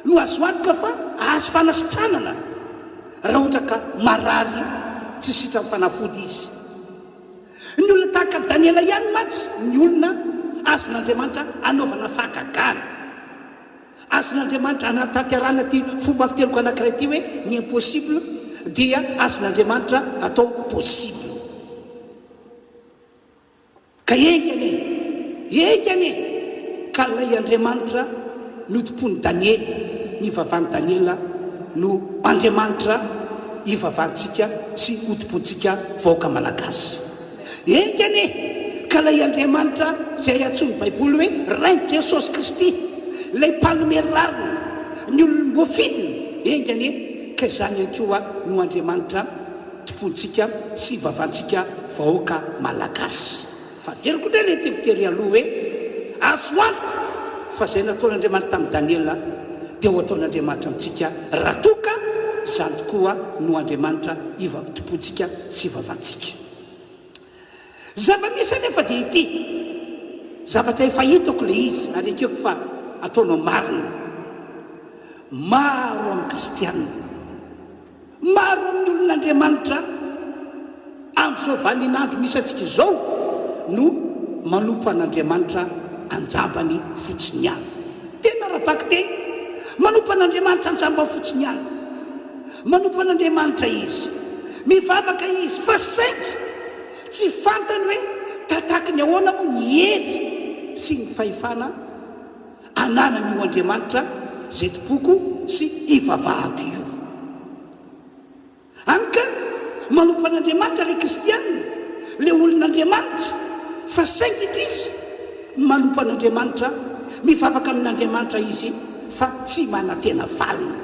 no azo antoka fa azo fanasitranana raha ohatra ka marary tsy sitra fanafody izy. Ny olona tahaka ny Daniela ihany mantsy ny olona azon'Andriamanitra anaovana fahagagana, azon'Andriamanitra anatanterana ty fomba fiteloko anankiray ty hoe ny impossible dia azon'Andriamanitra atao possible. Ka engany ka lay Andriamanitra notompony Daniela, ny vavan'ny Daniela no Andriamanitra ivavahantsika sy hotompontsika vahoaka malagasy. Engany ka lay Andriamanitra izay antsoiny Baiboly hoe Rain'i Jesosy Kristy, lay mpalome rarina, ny olombofidiny, engany ka izany ankoa no Andriamanitra tompontsika sy vavantsika vahoaka malagasy. Fa veriko ndray ilay tempotery aloha hoe azo antoka fa izay nataon'Andriamanitra tamin'ny Daniela dia ho ataon'Andriamanitra amintsika raha toka izany tokoa no Andriamanitra tompontsika sy vavantsika. Zava-misy anefa dia ity zavatra efa hitako ilay izy ary akeko fa ataonao marina. Maro amin'ny kristianina, maro amin'ny olon'Andriamanitra amin'izao vaninandro misy antsika izao no manompo an'Andriamanitra anjambany fotsiny ihany. Tena raha-baky teny, manompo an'Andriamanitra anjambany fotsiny ihany, manompo an'Andriamanitra izy, mivavaka izy, fa saingy tsy fantany hoe tataka ny ahoana moa ny hery sy ny fahefana ananany io Andriamanitra zay topoko sy ivavahako io. Anka manompo an'Andriamanitra le kristianina, le olon'Andriamanitra, fa saingy izy manompo an'Andriamanitra, mivavaka amin'Andriamanitra izy fa tsy manantena valina.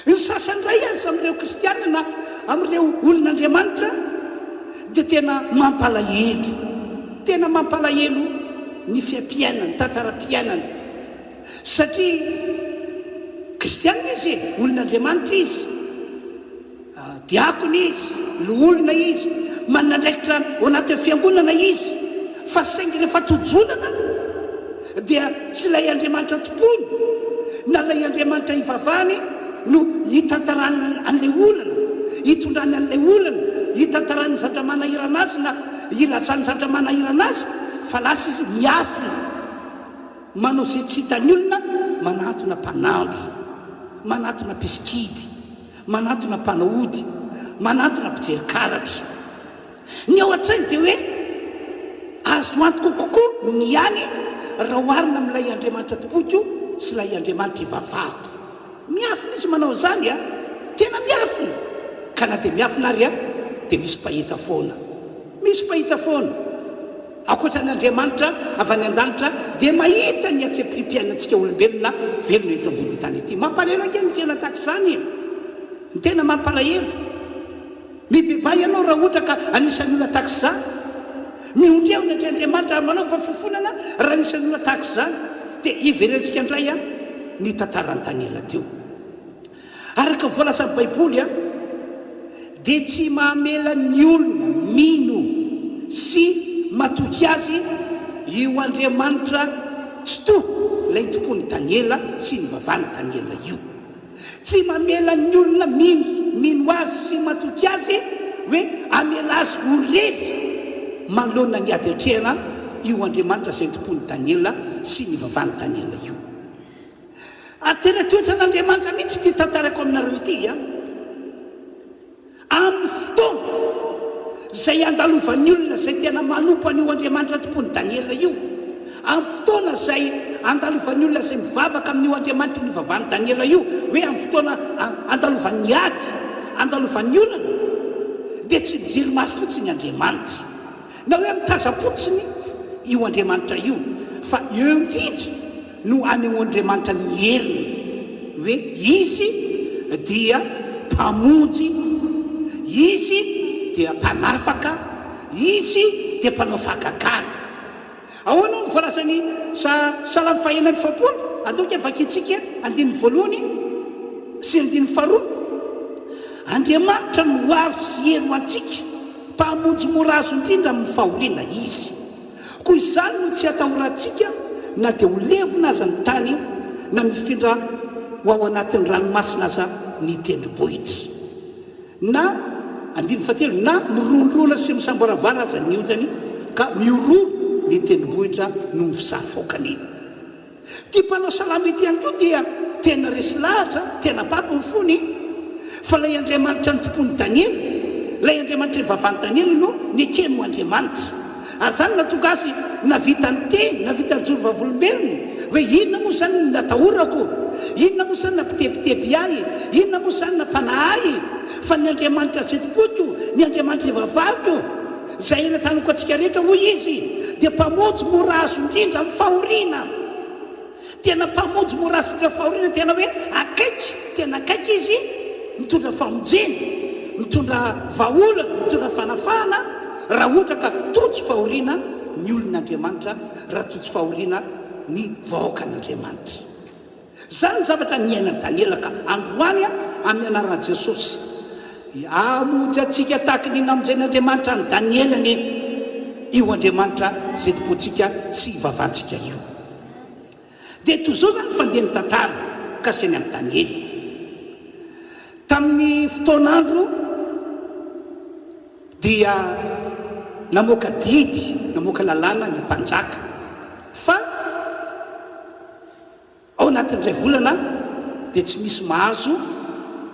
Ny sasany ray azy amin'ireo kristianina na amin'ireo olon'Andriamanitra dia tena mampalahelo ny fiampiainana, ny tantaram-piainana, satria kristianina izy, olon'Andriamanitra izy, diakona izy, olona izy, manandraikitra ao anatin'ny fiangonana izy, fa saingy rehefa tojonana dia tsy lay Andriamanitra tompony na lay Andriamanitra ivavahany no hitantarana an'ilay olana, hitondrany an'ilay olana, hitantarany zatra manahirana azy na ilazany zatra manahirana azy, fa lasa izy miafina manao izay tsy hitany olona, manatona mpanandro, manatona mpiskidy, manatona mpanaody, manatona mpijery karatra. Ny ao an-tsainy dia hoe azo antoka kokoa ny any raha oharina amin'ilay Andriamanitra tompoko sy ilay Andriamanitra ivavahako. Miafina izy manao izany a, tena miafina. Ka na dia miafina ary a dia misy mpahita foana, misy mpahita foana ankoatran'Andriamanitra avy any an-danitra dia mahita ny hatsempirimpiainantsika olombelona velona eto ambony tany ity. Mampalahelo ange ny fiainana tahaka izany, ny tena mampalahelo. Mibebay ianao raha ohatra ka anisan'ny olona tahaka izany, miondry ao ny Andriamanitra manao fa fifonana raha anisan'ny olona tahaka izany. Dia iverentsika indray a ny tantaran'ny Daniela teo. Araka voalasan'ny Baiboly a dia tsy mahamela ny olona mino sy matoky azy io Andriamanitra tsy to lay tompony Daniela sy ny vavan'ny Daniela io. Tsy mamela ny olona mino mino azy sy matoky azy hoe amela azy orery manoloana ny ady atrehana io Andriamanitra zay tompony Daniela sy ny vavany Daniela io. Ary tena toetra n'Andriamanitra mihitsy ty tantarako aminareo ity amin'ny fotoana zay andalovan'ny olona zay tena manompo an'io Andriamanitra tompony Daniela io, amin'ny fotoana zay andalovan'ny olona zay mivavaka amin'io Andriamanitra ny vavany Daniela io, hoe amin'ny fotoana andalovan'ny ady, andalovan'ny olona, dia tsy mijery maso fotsiny Andriamanitra na hoe mitaza-potsiny io Andriamanitra io, fa eo indrindra no aneo Andriamanitra ny heriny hoe izy dia mpamonjy, izy dia mpanafaka, izy dia mpanao fakakana. Ahoana no voalazany Salamo fahaenina amby fapolo, ataoko vakitsika andiny voalohany sy andiny faharoa. Andriamanitra no aro sy hery ho antsika, mpamonjy morazo indrindra amin'ny fahoriana izy. Koa izany no tsy atahorantsika na dia ho levona aza ny tany na mifindra ho ao anatin'ny ranomasina aza ny tendrombohitra, na andiny fahatelo, na mirondrona sy misamboaravara aza ny onjany ka miororo ny tendrombohitra no misafoakany. Ty mpanao salamo ity ihany koa dia tena resy lahatra, tena papo ny fony, fa lay Andriamanitra ny tompony Daniela, lay Andriamanitra ny vavany Daniela no niekeny ho Andriamanitra. Ary zany natonga azy navita ny teny, navita ny joro vavolombelona hoe inona moa zany ny natahorako, inona moa zany nampitepitepy ahy, inona moa zany nampanahy, fa ny Andriamanitra zay tompoko, ny Andriamanitra vavako zay natanoko atsika rehetra hoy izy dia mpamonjy morazo indrindra amin'ny fahoriana. Tena mpamonjy morazo indrindra amin'ny fahoriana, tena hoe akaiky, tena akaiky izy mitondra famonjena, mitondra vahaolana, mitondra fanafahana, raha ohatra ka tojo fahoriana ny olon'Andriamanitra, raha tojo fahoriana ny vahoakan'Andriamanitra. Zany zavatra niaina Daniela, ka androany amin'ny anaran'i Jesosy amonjy atsika tahaka ny namonjen'Andriamanitra ny Daniela ny io Andriamanitra zay tompontsika sy vavantsika io. Dia toy izao zany fandeha ny tantara kasika ny amin'ny Daniela. Tamin'ny fotoan'andro dia namoaka didy, namoaka lalàna ny mpanjaka, fa ao anatin'ilay volana dia tsy misy mahazo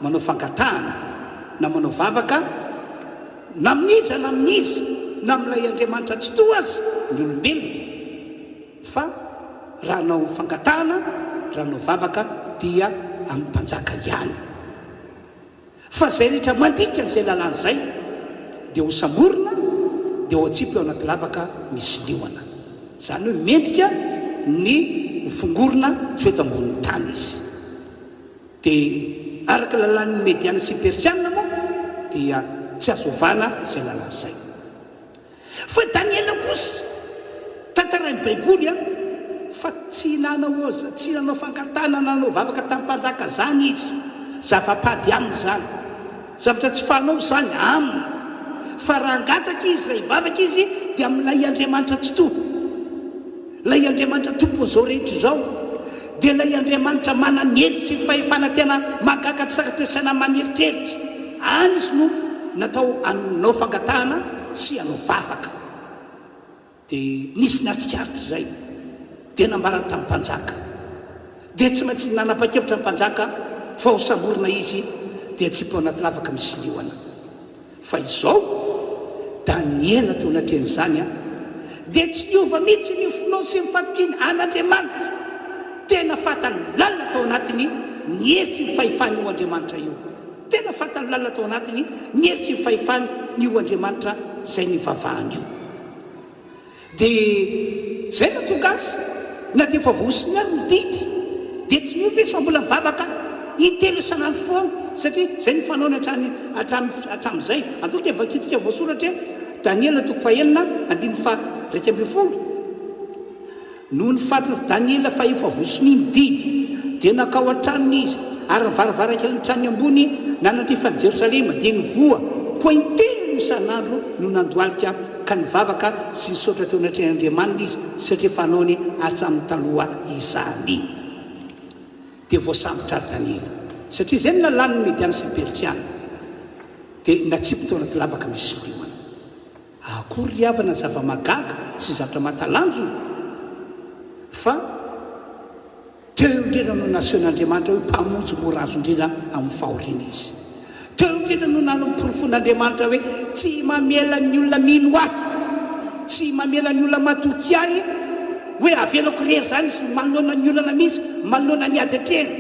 manao fangatahana na manao vavaka na miniza na miniza na amin'ilay Andriamanitra tsy toa azy ny olombelona, fa raha nao fangatahana, raha nao vavaka dia amin'ny mpanjaka ihany. Fa zay rehetra mandika an'izay lalàn'izay dia ho samborina, dia ho atsipy ao anaty lavaka misy liona. Zany hoe mendrika ny hofongorina tsy eto ambonin'ny tany izy. Dia araka lalàn'ny Mediana sy Persiana moa dia tsy azovana zay lalàn'izay. Fa Daniela kosa tantarain'ny Baiboly fa tsy nanao fangatana, nanao vavaka tamin'ny mpanjaka zany izy, zava-pady aminy zany, zavatra tsy fanao zany aminy, fa raha angataka izy, raha hivavaka izy dia amin'ilay Andriamanitra tsy toa, lay Andriamanitra tompony zao rehetra izao, dia lay Andriamanitra manana hery sy fahefana tena mahagaga tsy sakatresana maneritreritra, any izy no natao anao fangatahana sy anao vavaka. Dia nisy natsikaritra zay, dia nambarana tamin'ny mpanjaka, dia tsy maintsy nanapa-kevitra ny mpanjaka fa ho samborina izy dia tsy po anaty lavaka misy liona. Fa izao Daniela teo anatrehan'izany dia tsy niova mihitsy ny finao sy mifampiny an'Andriamanitra, tena fatany lalina tao anatiny ny heritry ny fahefany io Andriamanitra io, tena fatany lalina tao anatiny ny heritry ny fahefany io Andriamanitra zay nivavahany io. Dia zay natonga azy na dia efa voasiny ary ny didy dia tsy miova izy fa mbola mivavaka intelo isan'andro foana, satria zay ny fanaony hatramin'izay. Antoka vakitsika voasoratra Daniela toko fahaenina andiny faha-raika ambin'ny folo. Noho ny fatiny Daniela fa efa voasiny ny didy dia nakao an-tranony izy, ary nivaravaraka ny trano ambony nanandrefany Jerosalema, dia nivoa koa intelo isan'andro no nandoalika ka nivavaka sy nisaotra teo anatrehan'Andriamanitra izy, satria fanaony hatramin'ny taloha izany. Dia voasambotra ary Daniela, satria zay ny lalàn'ny Mediana sy Persiana, dia natsipy tao anaty lavaka misy liona. Akory riavana zava-magaga sy zavatra mahatalanjona fa teo indrindra no nasehoan'Andriamanitra hoe mpamonjy morazo indrindra amin'ny fahoriana izy. Teo indrindra no nanomporofony'Andriamanitra hoe tsy mamela ny olona mino ahy, tsy mamela ny olona matoky ahy hoe avelako rery zany sy manoloana ny olana misy, manoloana ny ady atrena,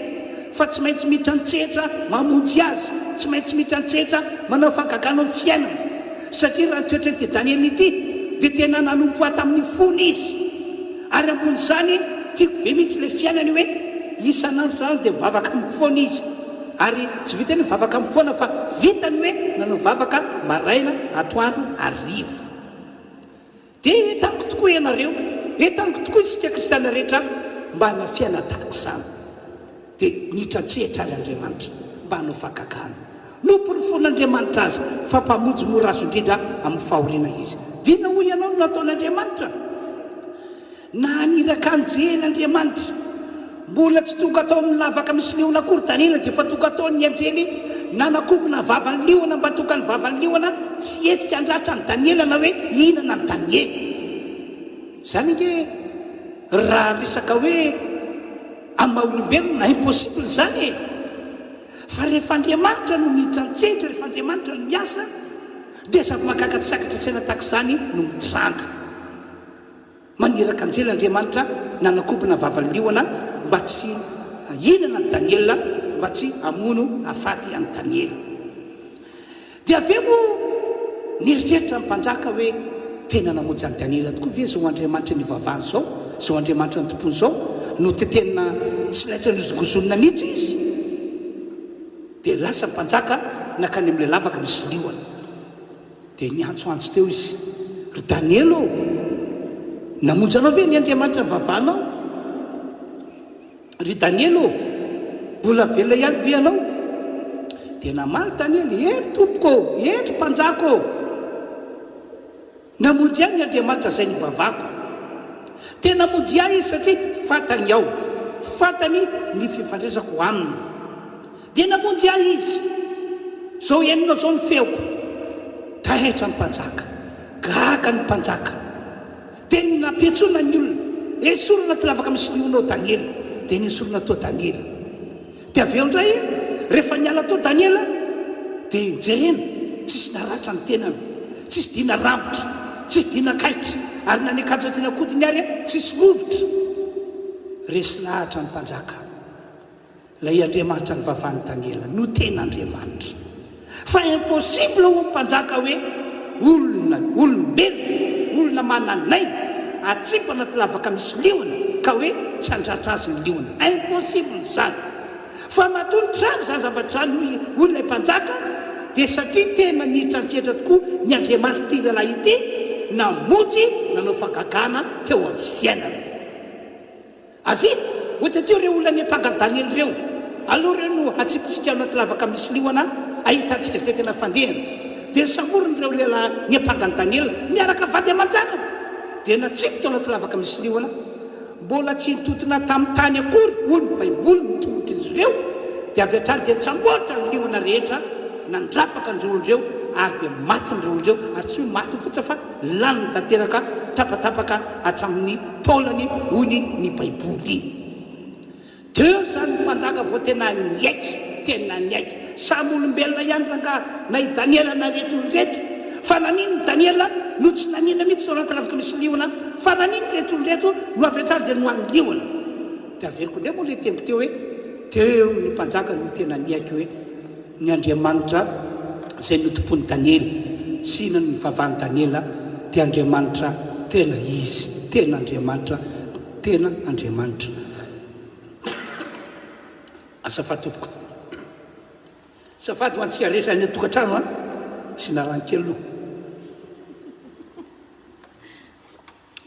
fa tsy maintsy mitrantsehatra mamonjy azy, tsy maintsy mitrantsehatra manao fahagagana amin'ny fiainana. Satria raha toetra ty Daniel ity dia tena nanompo ahy tamin'ny fony izy, ary ambony izany tiako be mihitsy le fiainany hoe isanandro zany dia mivavaka amin'ny foana izy, ary tsy vitany mivavaka amin'ny foana fa vitany hoe nanao vavaka maraina, atoandro, harivo. Dia entaniko tokoa ianareo, entaniko tokoa isika kristiana rehetra mba hanao fiaina tahaka izany, dia nitrantsehatra ary Andriamanitra mba hanao fahagagana. Nomporofon'Andriamanitra azy fa mpamonjy morazo indrindra amin'ny fahoriana izy. Dina ho ianao no nataon'Andriamanitra, na aniraka anjelin'Andriamanitra, mbola tsy tonga atao amin'ny lavaka misy liona akory Daniela, dia fa tonga ataon'ny anjely nanakobona vavan'ny liona mba tonga ny vavan'ny liona tsy hetsika andratra ny Daniela na hoe inana ny Daniela. Zany nge raha resaka hoe amin'ny maha-olombelona na impossible zany e. Fa rehefa Andriamanitra no mitrantsehatra, rehefa Andriamanitra no miasa, dia zava-magaga tsy sakatra saina tahaka izany no mitranga. Maniraka anjely Andriamanitra nanakobona vavan'ny liona mba tsy inana ny Daniela, mba tsy hamono hafaty an'ny Daniela. Dia aveo moa nieritreritra ny mpanjaka hoe tena namonjy an'ny Daniela tokoa ve zao Andriamanitra ny vavahany zao, zao Andriamanitra ny tompony zao no tetena tsy laitra nozogozonina mihitsy izy. Dia lasa mpanjaka nakany amin'ilay lavaka misy liona, dia niantsoantso teo izy, ry Daniela ô, namonjy anao ve ny Andriamanitra ny vavahanao? Ry Daniela ô, mbola velona ihany ve anao? Dia namaly Daniela, eny tompoko, eny mpanjaka ô, namonjy ihany ny Andriamanitra zay ny vavako. Tena namonjy ahy izy satria fantany aho, fantany ny fifandraisako aminy. Dia namonjy ahy izy, zao enina zao ny feoko. Taitra ny mpanjaka, gaga ny mpanjaka, dia nampiatsona ny olona, esorina ty lavaka misy liona ao Daniela, dia niesorina tao Daniela. Dia aveo indray rehefa niala tao Daniela dia jerena, tsisy naratra ny tenany, tsisy dina rambotra, tsisy dina kaitra, ary na nikatra tena kodiny ary tsisy lovotra. Resy lahatra ny mpanjaka, lay Andriamanitra ny vavahan'ny Daniela no tena Andriamanitra. Fa impossible ho mpanjaka hoe olona olombelona, olona mananaina atsipa anaty lavaka misy liona ka hoe tsy andratra azy ny liona. Impossible zany. Fa matonitra azy zany zavatra zany olona mpanjaka, dia satria tena nitrantsehatra tokoa ny Andriamanitra ty lalahy ity, namonjy nanao fahagagana teo amin'ny fiainana. Avy ohatra teo reo olona niampanga Daniela reo, aloha reo no atsipitsika anaty lavaka misy liona ahitantsika zay tena fandehana. Dia samborony reo lehilahy niampanga Daniela miaraka vady aman-jana, dia natsipy teo anaty lavaka misy liona, mbola tsy nitotona tamin'ny tany akory hoy ny Baiboly mitondra izy ireo. Dia avy hatrany dia tsamboatra ny liona rehetra, nandrapaka ny reolondreo ary dia maty ny reolondreo, ary tsy hoe maty fotsiny fa laniny tanteraka, tapatapaka hatramin'ny taolany hoy ny Baiboly. Teo zany mpanjaka vao tena niaiky, tena niaiky. Samy olombelona ihany raha na i Daniela na reto-reto, fa nanino Daniela no tsy nanina mihitsy tao anaty lavaka misy liona, fa nanino reto-reto no avy hatrany dia nohan'ny liona. Dia averiko indray moa le tempo teo hoe teo ny mpanjaka no tena niaiky hoe ny Andriamanitra zay notompony Daniela sy ny vavahan'ny Daniela dia Andriamanitra tena izy, tena Andriamanitra, tena Andriamanitra. Azafady tompoko, azafady ho antsika rehetra ny tokantrano a, sy narankely aloha.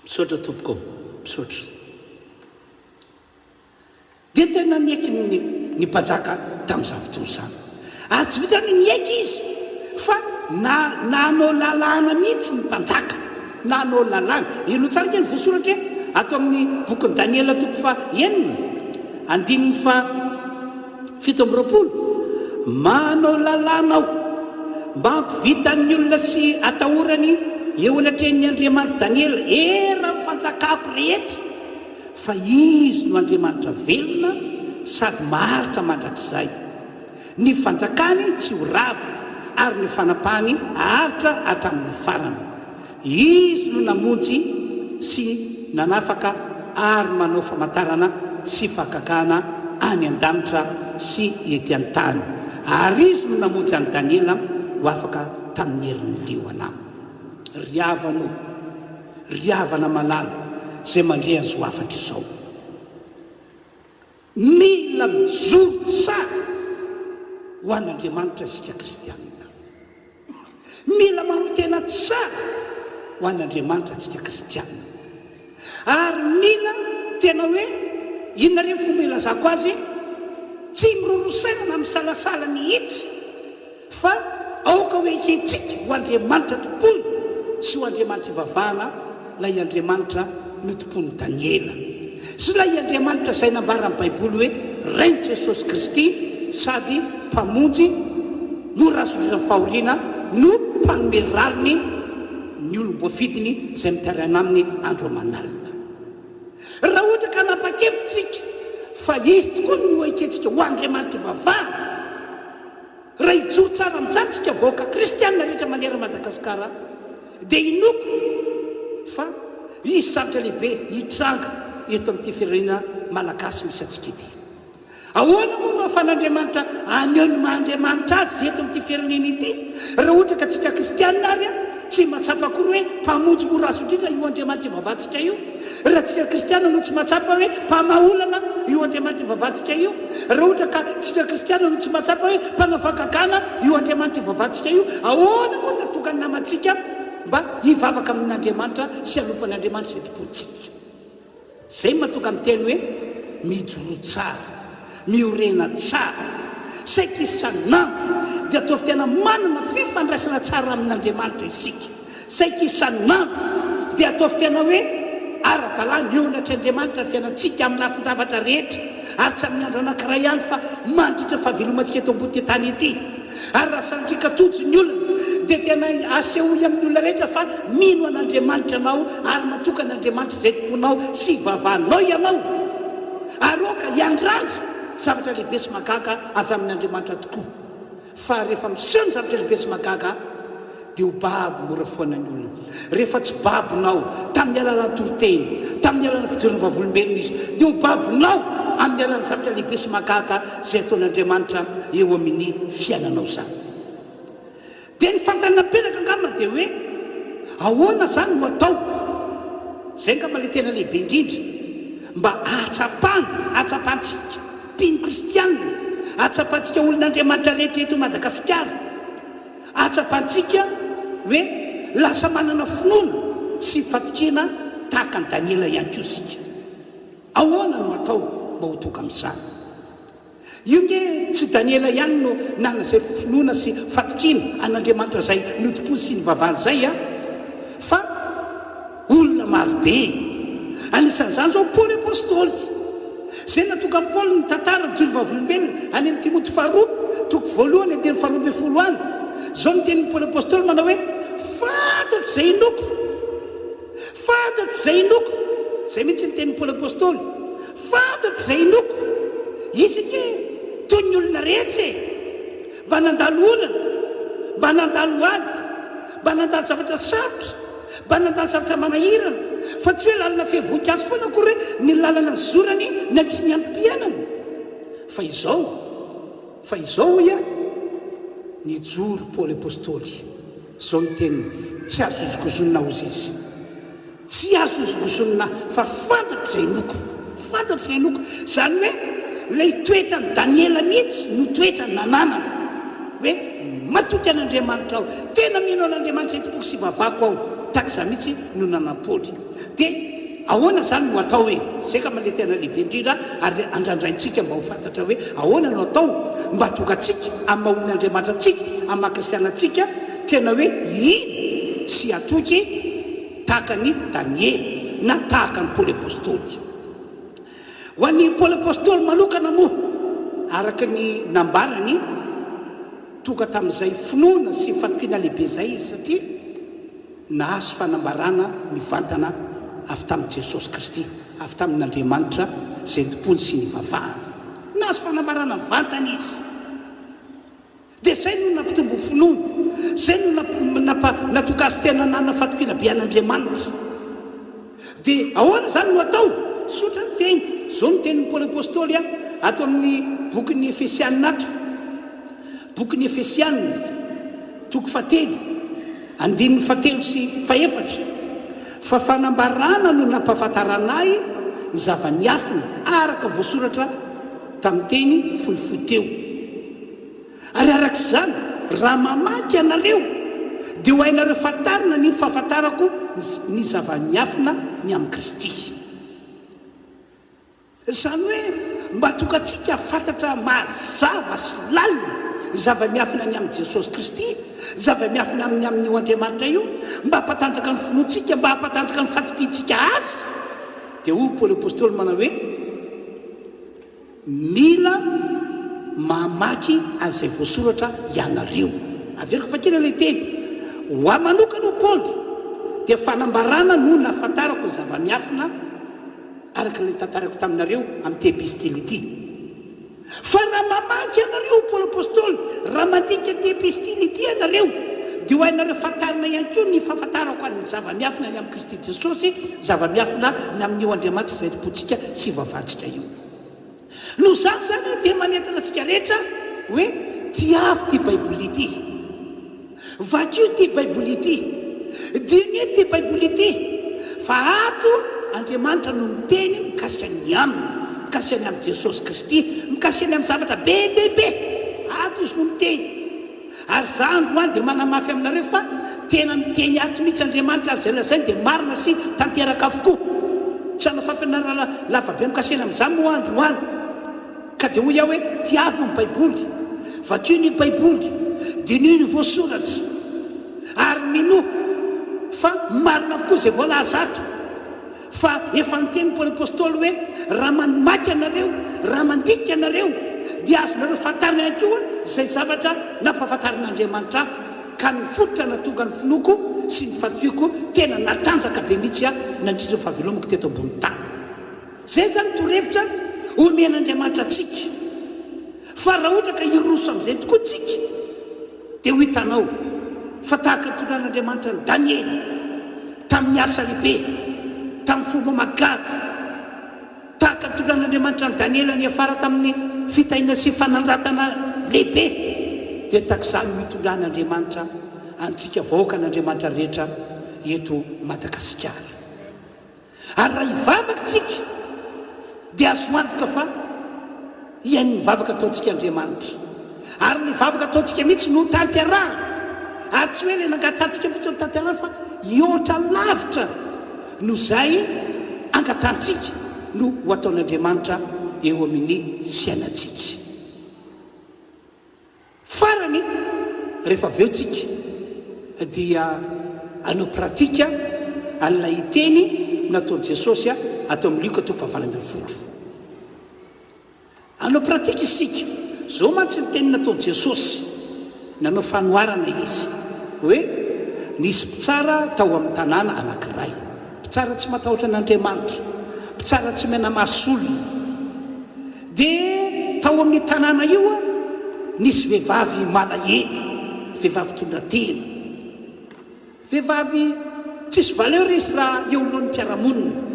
Misaotra tompoko, misaotra. Dia tena niaiky ny mpanjaka tamin'izany fotoana izany. Ary tsy vitany niaiky izy, fa nanao lalàna mihitsy ny mpanjaka, nanao lalàna. Ino tsara kely voasoratra ato amin'ny bokin'ny Daniela toko fa enina, andininy fa 7 manao lalàna aho mba hampivitan'ny olona sy atahorany eo anatren'ny Andriamanitra Daniela era fanjakako rehetra fa izy no Andriamanitra velona sady maharitra mandrakizay. Ny fanjakany tsy ho rava ary ny fanapahany haritra hatramin'ny farany. Izy no namonjy sy nanafaka ary manao famantarana sy fakakana any an-danitra sy ety an-tany. Ary izy no namonjy any Daniela ho afaka tamin'ny herin'ny liona. Riavana malala zay mandre azy ho afatra izao. Mila mijoro tsara ho an'Andriamanitra isika kristianina. Mila manao tena tsara ho an'Andriamanitra isika kristianina. Ary mila tena hoe inona rehefa fomba ilazako azy, tsy mirorosaina na misalasala mihitsy fa aoka hoe hetsika ho Andriamanitra tompony sy ho Andriamanitra ivavahana lay Andriamanitra no tompony Daniela sy lay Andriamanitra izay nambara amin'ny Baiboly hoe Rain'i Jesosy Kristy sady mpamonjy no razolina fahoriana no mpanome rariny ny olom-boafidiny izay mitarana aminy andro aman'alina. Raha ohatra ka nanapa-kevitsika fa izy tokoa no eketsika ho Andriamanitra ivavahana, raha hijoro tsara amin'izantsika vahoaka kristianina rehetra manera Madagasikara, dia inoko fa izy zavatra lehibe hitranga eto amin'ity firenena malagasy misy antsika ity. Ahoana moa no ahafan'Andriamanitra aneo ny maha-Andriamanitra azy eto amin'ity firenena ity raha ohatra ka tsika kristianina ary tsy mahatsapa akory hoe mpamonjy mora azo indrindra io Andriamanitra ivavahantsika io? Raha tsika kristianina no tsy mahatsapa hoe mpamaolana io Andriamanitra ivavahantsika io? Raha ohatra ka tsika kristianina no tsy mahatsapa hoe mpanafakakana io Andriamanitra ivavahantsika io? Ahoana moa no natokany namantsika mba hivavaka amin'Andriamanitra sy hanompan'Andriamanitra izay tompontsika? Zay mahatonga miteny hoe mijoro tsara, miorena tsara, saika isan'andro dia ataovy tena manana fifandraisana tsara amin'Andriamanitra isika. Saika isan'andro dia ataovy tena hoe ara-dalàna eo anatr'Andriamanitra fiainantsika amin'ny lafin-javatra rehetra, ary tsy amin'ny andro anankiray ihany fa mandritra fahavelomantsika eto ambony tany ity. Ary raha sanokika tojo ny olona dia tena asehoy amin'ny olona rehetra fa mino an'Andriamanitra anao ary matoka an'Andriamanitra izay tomponao sy ivavahanao ianao. Ary oka hiandrandra zavatra lehibe sy mahagaga avy amin'Andriamanitra tokoa. Fa rehefa miseho ny zavatra lehibe sy mahagaga dia ho babo mora foana ny olona. Rehefa tsy babonao tamin'ny alalany toroteny, tamin'ny alalany fijerony vavolombelona izy, dia ho babonao amin'ny alalany zavatra lehibe sy mahagaga izay ataon'Andriamanitra eo amin'ny fiainanao zany. Dia ny fantanina penaka angamba dia hoe ahoana zany no atao, zay angamba ilay tena lehibe indrindra, mba atsapantsika mpino kristianina, atsapantsika olon'Andriamanitra rehetra eto Madagasikara, atsapantsika hoe lasa manana finoana sy fatokena tahaka ny Daniela ihany koa isika. Ahoana no atao mba ho tonga amin'izany? Io nge tsy Daniela ihany no nana izay finoana sy fatokena an'Andriamanitra izay notompony sy nivavahana izay fa olona marobe. Anisan'izany zao Paoly apôstôly, izay natonga amin'ny Paoly ny tantara mijoro vavolombelona any amin'ny Timoty faharoa toko voalohany andiny faharoa ambin'ny folo any. Zao no tenin'ny Paoly apôstôly manao hoe fantatro izay inoko, fantatro izay inoko. Zay mihitsy ny tenin'ny Paoly apôstôly, fantatro izay inoko. Izy ke toy ny olona rehetra mba nandalo olana, mba nandalo ady, mba nandalo zavatra sarotra, mba nandalo zavatra manahirana, fa tsy hoe lalana fevohikazo foana akory hoe ny lalana ny zorany na misy ny antom-piainana. Fa izao ia nijoro Paoly apôstôly, zao ny teniny tsy azo zokozonina ozy izy, tsy azo zokozonina fa fantatro izay inoko, fantatro izay inoko. Zany hoe ilay toetra ny Daniela mihitsy no toetra ny nananana hoe matoky an'Andriamanitra aho, tena mino an'Andriamanitra izay tompoko sy ivavahako aho, tahaka izany mihitsy no nanan'i Paoly. Dia ahoana zany no atao hoe zay ka male tena lehibe indrindra ary andrandraintsika mba ho fantatra hoe ahoana no atao mba tonga atsika amin'ny maha-olon'Andriamanitra antsika, amin'ny maha-kristiana antsika tena hoe ino sy atoky tahaka ny Daniela na tahaka ny Paoly apôstôly. Ho an'ny Paoly apôstôly manokana moa, araka ny nambarany tonga tamin'izay finoana sy fatokiana lehibe zay izy satria nahazo fanambarana mivantana avy tamin'i Jesosy Kristy, avy tamin'Andriamanitra zay tompony sy ny vavahana. Nahazo fanambarana mivantana izy. Dia zay no nampitombo finoana, zay no natonga azy tena nanana fatokiana be an'Andriamanitra. Dia ahoana zany no atao? Sotra ny teny. Zao no tenin'ny Paoly apôstôly ato amin'ny bokin'ny Efesianina ato. Bokin'ny Efesianina, toko 7, 7 sy 4. Fa fanambarana no nampahafantaranay ny zava-niafina araka voasoratra tamin'ny teny fohifohy teo. Ary arak'izany raha mamaky anareo dia ho hainareo fantarina ny fahafantarako ny zava-niafina ny amin'ny Kristy. Izany hoe mba tongatsika fantatra mazava sy lalina zava-miafina ny amin'ny Jesosy Kristy, zava-miafina amin'io Andriamanitra io, mba hampatanjaka ny finoantsika, mba hampatanjaka ny fatokiantsika azy. Dia hoy Paoly apôstôly manao hoe mila mamaky an'izay voasoratra ianareo. Averiko fakina ilay teny. Ho ahy manokana Paoly dia fanambarana no nahafantarako zava-miafina araka ilay tantarako taminareo amin'ny epistily ity. Fa raha mamaky ianareo Paoly apôstôly, raha mandika epistily ity ianareo, dia ho hainareo fantarina ihany koa ny fahafantarako ny zava-miafina ny amin'ny Kristy Jesosy, zava-miafina ny amin'io Andriamanitra izay tompontsika sy vavantsika io. No zany zany dia manentana antsika rehetra hoe tiavy ty Baiboly ity, vakio ty Baiboly ity, diny ty Baiboly ity, fa ato Andriamanitra no miteny mikasika ny aminy, mikasika ny amin'ny Jesosy Kristy, mikasika ny amin'ny zavatra be dehibe. Ato izy no miteny. Ary za androany dia manamafy aminareo fa tena miteny ato mihitsy Andriamanitra azy zay lazainy dia marina sy tanteraka avokoa. Tsy hanao fampianarana lavabe mikasika amin'izany moa androany. Ka dia hoy aho hoe tiavy ny Baiboly, vakio ny Baiboly, dinio ny voasoratra, ary mino fa marina avokoa izay voalaza ato. Fa efa niteny Paoly apôstôly hoe raha mamaky anareo, raha mandika anareo, dia azonareo fantarina ihany koa izay zavatra nampahafantarin'Andriamanitra, ka ny fototra natonga ny finoko sy ny fatokiako tena natanjaka be mihitsy nandritra ny fahavelomako teto ambony tany. Zay zany torevitra omen'Andriamanitra atsika. Fa raha ohatra ka hiroso amin'izay tokoa tsika, dia ho hitanao fa tahaka tongan'Andriamanitra ny Daniely tamin'ny asa lehibe, tamin'ny fomba magaga, tahaka tongan'Andriamanitra ny Daniely ny afara tamin'ny fitahiana sy fanandratana lehibe, dia tahak'izany no hitondran'Andriamanitra antsika vahoakan'Andriamanitra rehetra eto Madagasikara. Ary raha hivavaka tsika dia azo antoka fa iany mivavaka ataontsika Andriamanitra, ary ny vavaka ataontsika mihitsy no tanterahana, ary tsy hoe le nangatantsika fotsiny tanterahana fa ioatra lavitra no zay angatantsika no ho ataon'Andriamanitra eo amin'ny fiainantsika. Farany rehefa avy eo tsika dia anao pratika an'ilay teny nataon'i Jesosy atao amin'ny Luka 20:20. Anao pratika isika. Zao mantsy ny teny nataon'i Jesosy, nanao fanoharana izy hoe nisy mpitsara tao amin'ny tanàna anankiray, mpitsara tsy matahotra an'Andriamanitra, mpitsara tsy mena masolona. Dia tao amin'ny tanàna io nisy vehivavy malahelo, vehivavy tondratena, vehivavy tsisy valeur izy raha eo alohan'ny mpiaramonina.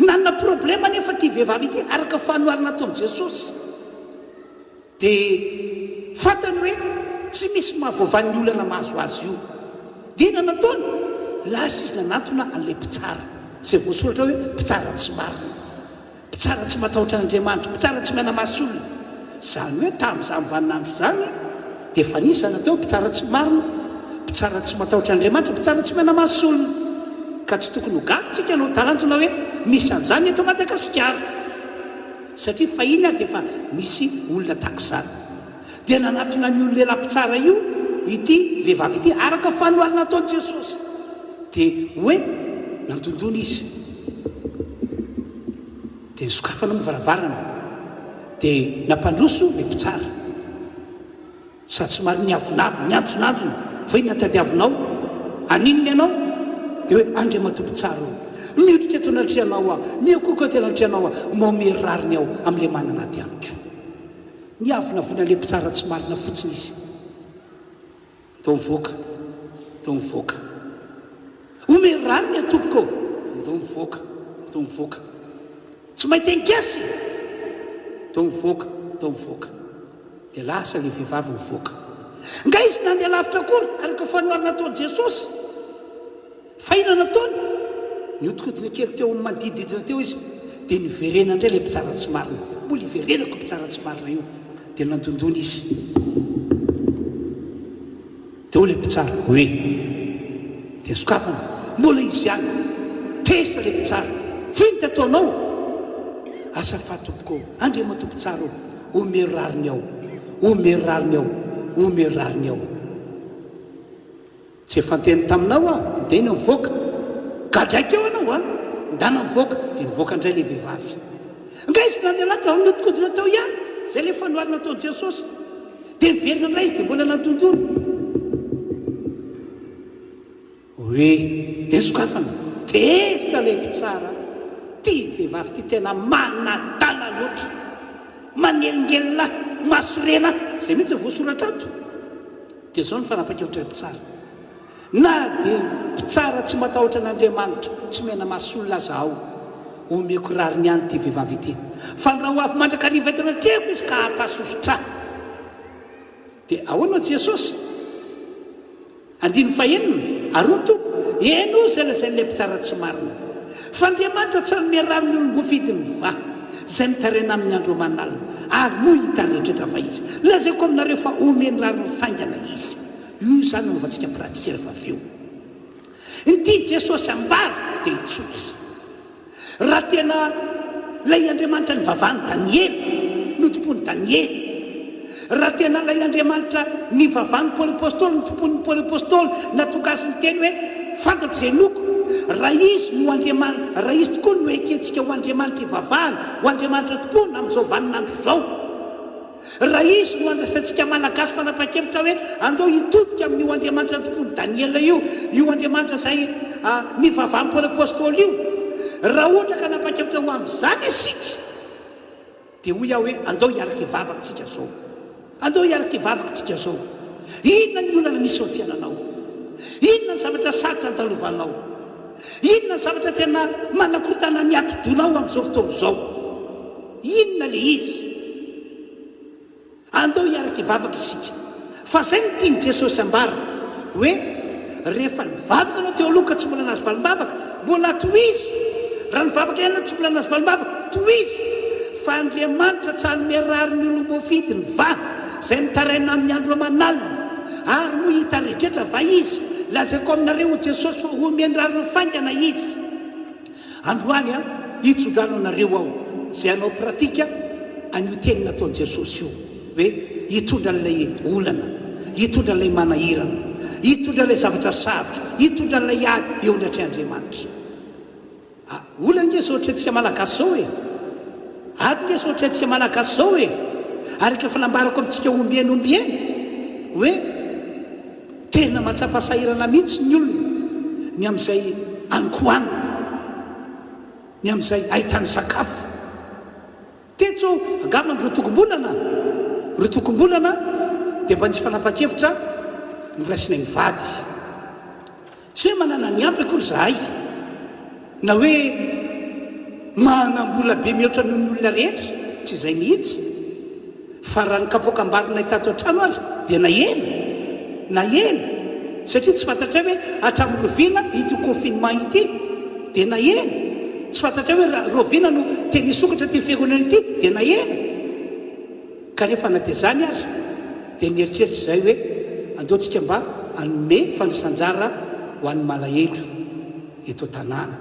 Nanana problema nefa ty vehivavy ity araka fanoharana ataon'i Jesosy. Dia fantany hoe tsy misy mahavoavan'ny olana mahazo azy io. Dia nataony lasa izy nanantona an'ilay mpitsara, izay voasoratra hoe mpitsara tsy marina, mpitsara tsy matahotra an'Andriamanitra, mpitsara tsy mena masolona. Izany hoe tamin'izany vaninandro izany dia efa nisy natao mpitsara tsy marina, mpitsara tsy matahotra Andriamanitra, mpitsara tsy mena masolona. Ka tsy tokony ho gaga anao taranjona hoe misy an'izany eto Madagasikara, satria fahiny dia efa misy olona tahak'izany. Dia nanatona ny olona elampitsara io ity vehivavy ity araka fanoharana ataon'i Jesosy. Dia hoe nandondona izy, dia sokafana amin'ny varavarana, dia nampandroso le mpitsara. sady somary niavinavy nianjonanjona fa iny natadiavinao aninony ianao dia hoe andriamatompo tsara o miodrika eto anatrianao aho miokoko eto anatrianao aho maomery rariny aho amin'ilay manana ty any ko niavina vona le mpitsara tsy marina fotsiny izy ndo mivoaka omery rariny atompoko ndo mivoaka tsy mahita enkasy ndo mivoaka dia lasa le vehivavy mivoaka nga izy nandeha lavitra akory araka fanoharina ataony Jesosy fa ina nataony nihodikotina kely teo amin'ny manodididina teo izy dia niverena indray le mpitsara tsy marina mbola iverenako mpitsara tsy marina io dia nandondony izy teo le mpitsara hoe dia sokafana mbola izy ihany tesa le mpitsara finta ataonao asafa tompoko andriamatompo tsara omery rariny aho tsy efanteny taminao a dia iny mivoaka gadraika eo anao a ndana mivoaka dia nivoaka indray le vehivavy nga izy nandeha latra nodikodina tao ihany zay le fanoharina ataony Jesosy dia miverina indray izy dia mbola nandondony hoe dia sokafana tezitra le mpitsara ty vehivavy ty tena manadala loatra manelingelyna masorena zay mihitsy voasoratra ato dia zao ny fanapa-kevitra le mpitsara na dia mpitsara tsy matahotra an'Andriamanitra tsy mena masolona zaho omeko rariny ihany ty vehivavy ity fa ny raha ho avy mandrakariva eto anatreko izy ka hampasosotra dia ahoana Jesosy andiny fahenina aronto eno zay lazay le mpitsara tsy marina fa Andriamanitra tsy hanome rariny olom-boafidiny va zay mitarena amin'ny andro aman'alina ary moa hitarehetrehtra fa izy lazaiko aminareo fa omeny rariny faingana izy io zany novantsika pratika rehefa aveo nity Jesosy ambara dia hitsotra raha tena lay Andriamanitra ny vavany Daniely no tompony Daniely raha tena lay Andriamanitra ny vavany Paoly apôstôly ny tompony Paoly apôstôly natokasiny teny hoe fantatro izay noko raha izy no Andriamanitra raha izy tokoa no ekentsika ho Andriamanitra ivavahana ho Andriamanitra tompony amin'izao vaninandro zao raha izy no andrasantsika malagasy fanapa-kevitra hoe andao hitodika amin'io Andriamanitra tompony Daniela io Andriamanitra zay ny vavany Paoly apôstôly io raha ohatra ka napa-kevitra ho amin'izany isika dia hoy aho hoe andao hiaraka ivavakantsika zao inona ny olana misy ao fiainanao inona ny zavatra sarotra andalovanao inona ny zavatra tena manakorotana ny atodonao amin'izao fotoana izao inona le izy andao hiaraka ivavaka isika fa zay ny tiany Jesosy ambara hoe rehefa nivavaka anao teo aloha ka tsy mbola nazy valimbavaka mbola tohizo raha nivavaka ihany tsy mbola nazy valimbavaka tohizo fa Andriamanitra tsy hanome rariny olom-boafidiny va zay mitaraina amin'ny andro aman'alina ary moa hitarehetrehtra va izy lazaiko aminareo Jesosy fa omeny rariny faingana izy androany a hitsodrano anareo aho zay anao pratika an'io teny nataony Jesosy io hoe hitondra an'ilay olana hitondra an'ilay manahirana hitondra an'ilay zavatra sarotra hitondra an'ilay ady eo andratry Andriamanitra olana nge zao ohatrantsika malagasy zao e ady nge zao ohatrantsika malagasy zao e ary rehefa nambarako amintsika ombieny hoe tena matsapasahirana mihitsy ny olona ny amin'izay ankohanina ny amin'izay ahitany sakafo tetso angambany ro tokom-bolana dia mba nisy fanapa-kevitra ny raisina ny vady tsy hoe manana ny ampy akory zahay na hoe manambola be mihoatra noho ny olona rehetra tsy izay mihitsy fa raha ny kapoakambarina hitato an-trano azy dia nahena satria tsy fantatra hoe hatramin'ny roviana ity confinement ity dia nahena tsy fantatra hoe roviana no teny sokatra ty fiangonana ity dia nahena kanefa na dia zany azy dia nieritreritra izay hoe andeontsika mba anome fandraisan-jara ho an'ny malahelo eto tanàna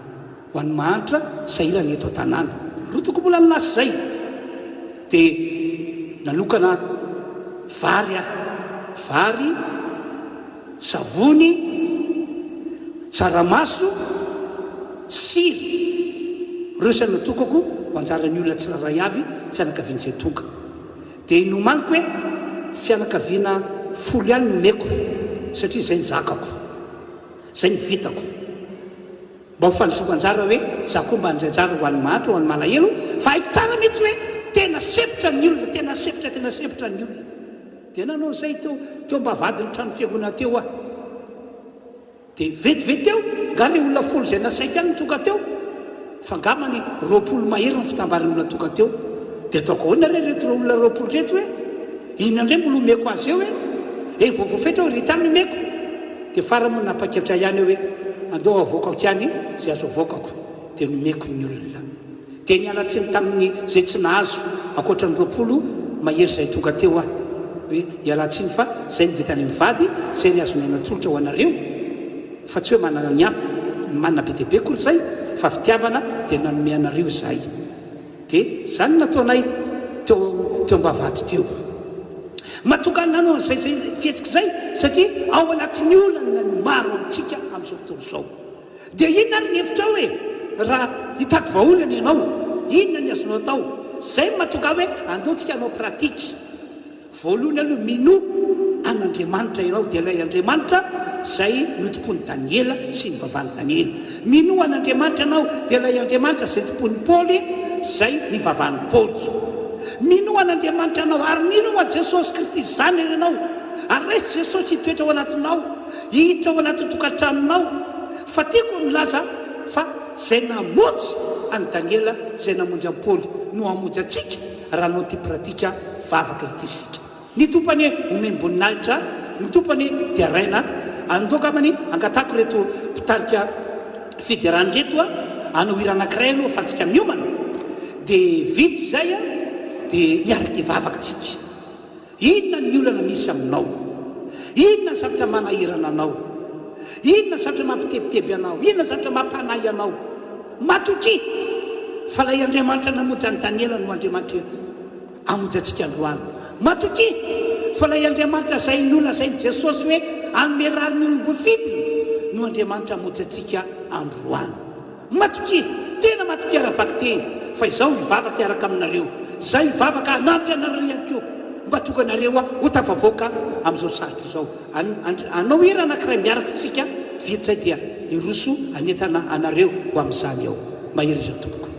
ho an'ny mahantra sahirana eto tanàna rotoko mbola nynasy zay dia nanokana vary savony tsaramaso sira reo sany natokako ho anjarany olona tsiraray avy fianakavian'izay tonga dia inomaniko hoe fianakaviana folo ihany nomeko satria zay ny zakako, zay ny vitako. Mba ho fandrosoako anjara hoe za koa mba andray anjara ho an'ny mahatra, ho an'ny malahelo, fa haiko tsara mihitsy hoe tena sepotra ny olona, tena sepotra ny olona. Dia nanao zay teo mba vadiny trano fiangonana teo aho. Dia vetivety teo nga le olona folo zay nasaika any toka teo, fa ngamany 20 mahery ny fitambaran'ny olona toka teo. Dia ataoko ahoana reto olona 20 reto hoe inona ndray mbola omeko azy eo hoe voavoafetra hoe retany omeko. Dia faramoa napakevitra ihany hoe andao avoakako ihany zay azo avoakako, dia nomeko ny olona. Dia niala tsiny tamin'ny zay tsy nahazo akoatra ny 20 mahery zay toka teo aho hoe iala tsiny fa zay ny vitany amin'ny vady, zay ny azo nainatolotra ho anareo, fa tsy hoe manana ny manana be deaibe kory zay, fa fitiavana dia nanome anareo zay. Dia zany nataonay teo mba vady teo. Matoka nanao zay fihetsika zay satria ao anatin'ny olana ny maro amintsika amin'izao fotoana izao. Dia inona ny hevitra hoe raha hitady vaolana ianao, inona ny azonao atao? Zay matoka hoe andaontsika anao pratika. Voalohany aloha mino an'Andriamanitra ianao, dia ilay Andriamanitra zay notompon'ny Daniela sy ny vavan'ny Daniela. Mino an'Andriamanitra ianao, dia ilay Andriamanitra zay tompon'ny Paoly zay ny vavan'ny Paoly. Mino an'Andriamanitra ianao ary mino a Jesosy Kristy zanany ianao, ary resy Jesosy hitoetra ao anatinao, hiditra ao anatin'ny tokantranonao. Fa tiako milaza fa zay namonjy any Daniela, zay namonjy an'i Paoly no hamonjy atsika raha anao ty pratika vavaka ity sika. Ny tompany omemboninahitra, ny tompany dia raina. Andoka amany angatako reto mpitarika fiderany reto anao hira anankiray aloha fa antsika miomana. Dia vitsy zay dia hiaraky vavaka tsika. Inona ny olana misy aminao? Inona ny zavatra manahirana anao? Inona ny zavatra mampitebiteby anao? Inona ny zavatra mampanahy anao? Matoky fa lay Andriamanitra namonjy any Daniela no Andriamanitra amonjy antsika androany. Matoky fa lay Andriamanitra zay nolona zay ny Jesosy hoe anome rariny olom-bofidiny no Andriamanitra amonjy antsika androany. Matoky, tena matoky ara-baky teny, fa izaho hivavaka hiaraka aminareo, zay hivavaka anampy anareo ihany koa mba tokanareo ho tafavoaka amin'izao sarotro izao. Anao hira anankiray miaraka tsika vitsy zay dia iroso anentana anareo ho amin'izany ao. Mahery izy tompoko.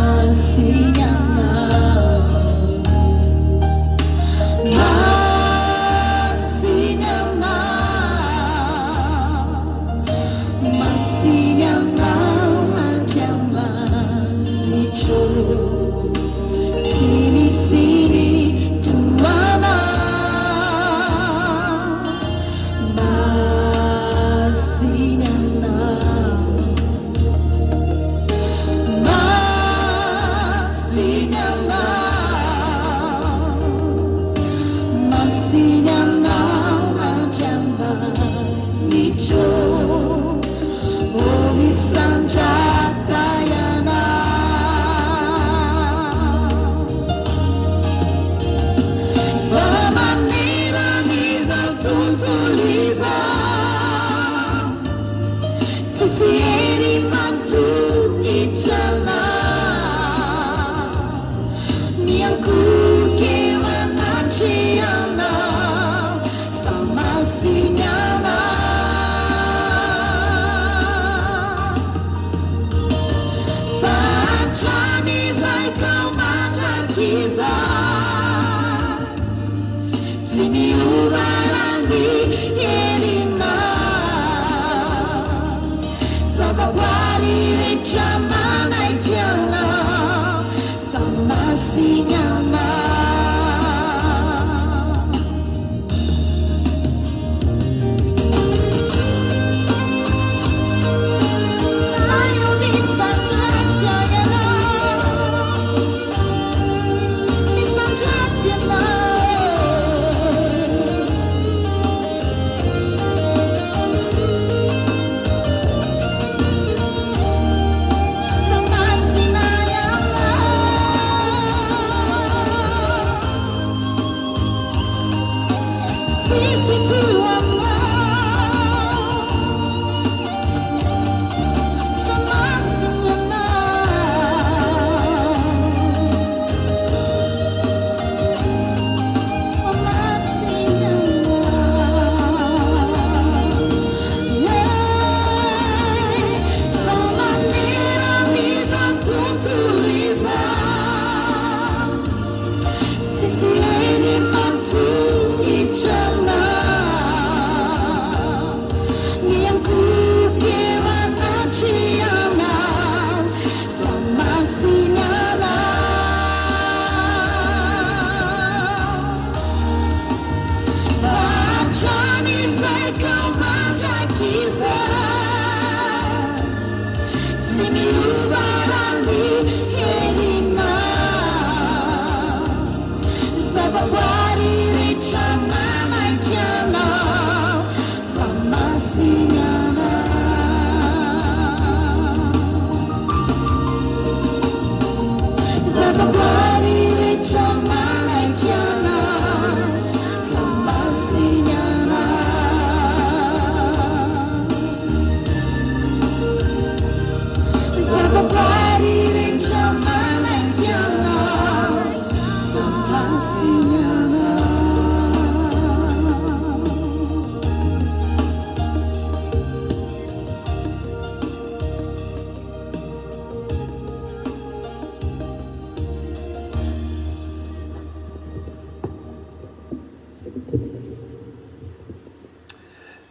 Sinyana tulisa sini urarandi yerina sabawari rechamana ikiana famasinyana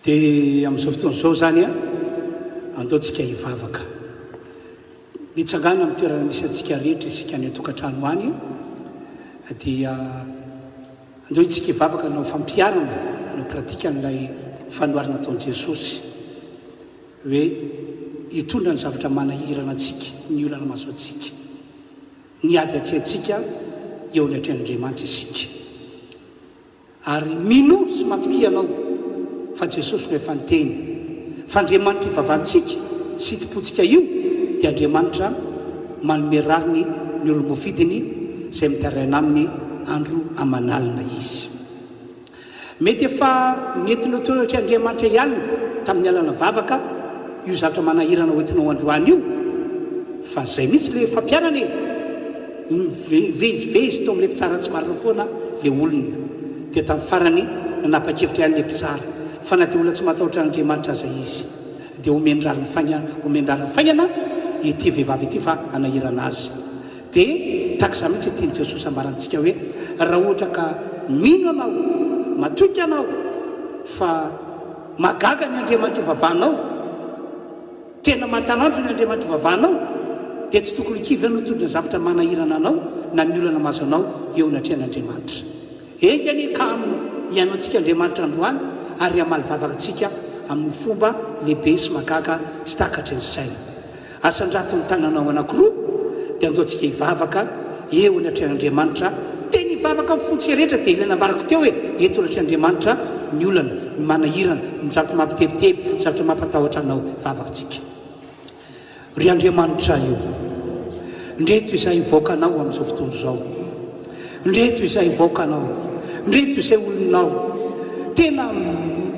dia amin'izao fotoan'izao zany a andaontsika hivavaka mitsangana amin'ny toerana misy antsika rehetra isika any an-tokantrano any dia andeo itsika hivavaka nao fampiarana no pratika n'ilay fanoharana ataon'i Jesosy hoe hitondra ny zavatra manahirana antsika ny olana maso antsika ny ady atrehantsika eo ny atrehan'Andriamanitra isika ary mino sy matokianao fa Jesosy no efa niteny fa Andriamanitra ivavahantsika sy itipotsika io dia Andriamanitra manome rariny ny olombofidiny izay mitaraina aminy andro amanalina izy mety efa nentinao teo ohatra Andriamanitra ihany tamin'ny alana vavaka io zavatra manahirana hoentinao androany io fa zay mihitsy le fampiarana vezivezy tao amin'le mpitsara tsy marina foana le olona dia tamin'ny farany nanapa-kevitra ihany le mpitsara fa na dia olona tsy matahotra n'Andriamanitra aza izy dia omendrariny fainana ity vehivavy ity fa anahirana azy dia takizany mihitsy tiany Jesosy ambarantsika hoe raha ohatra ka mino anao matoky anao fa magaga ny Andriamanitra ivavahanao tena matanandro ny Andriamanitra ivavahanao dia tsy tokony kivy anao tondra ny zavatra manahirana anao na ny olana mazo anao eo natrehan'Andriamanitra engany ka hianao antsika Andriamanitra androany ary amaly vavaka antsika amin'ny fomba lehibe sy magaga tsy takatra ny saina asandrato ny tananao anankiroa dia andaontsika hivavaka eo ny atrehan'Andriamanitra teny hivavaka fotsy rehetra dia ilaina ambarako teo hoe eto natrehan'Andriamanitra ny olana ny manahirana ny zavatra mampitebiteby zavatra mampatahotra anao vavakantsika ry Andriamanitra io ndreto izay hivoaka anao amin'izao fotoana izao ndreto izay hivoaka anao ndreto izay olonao tena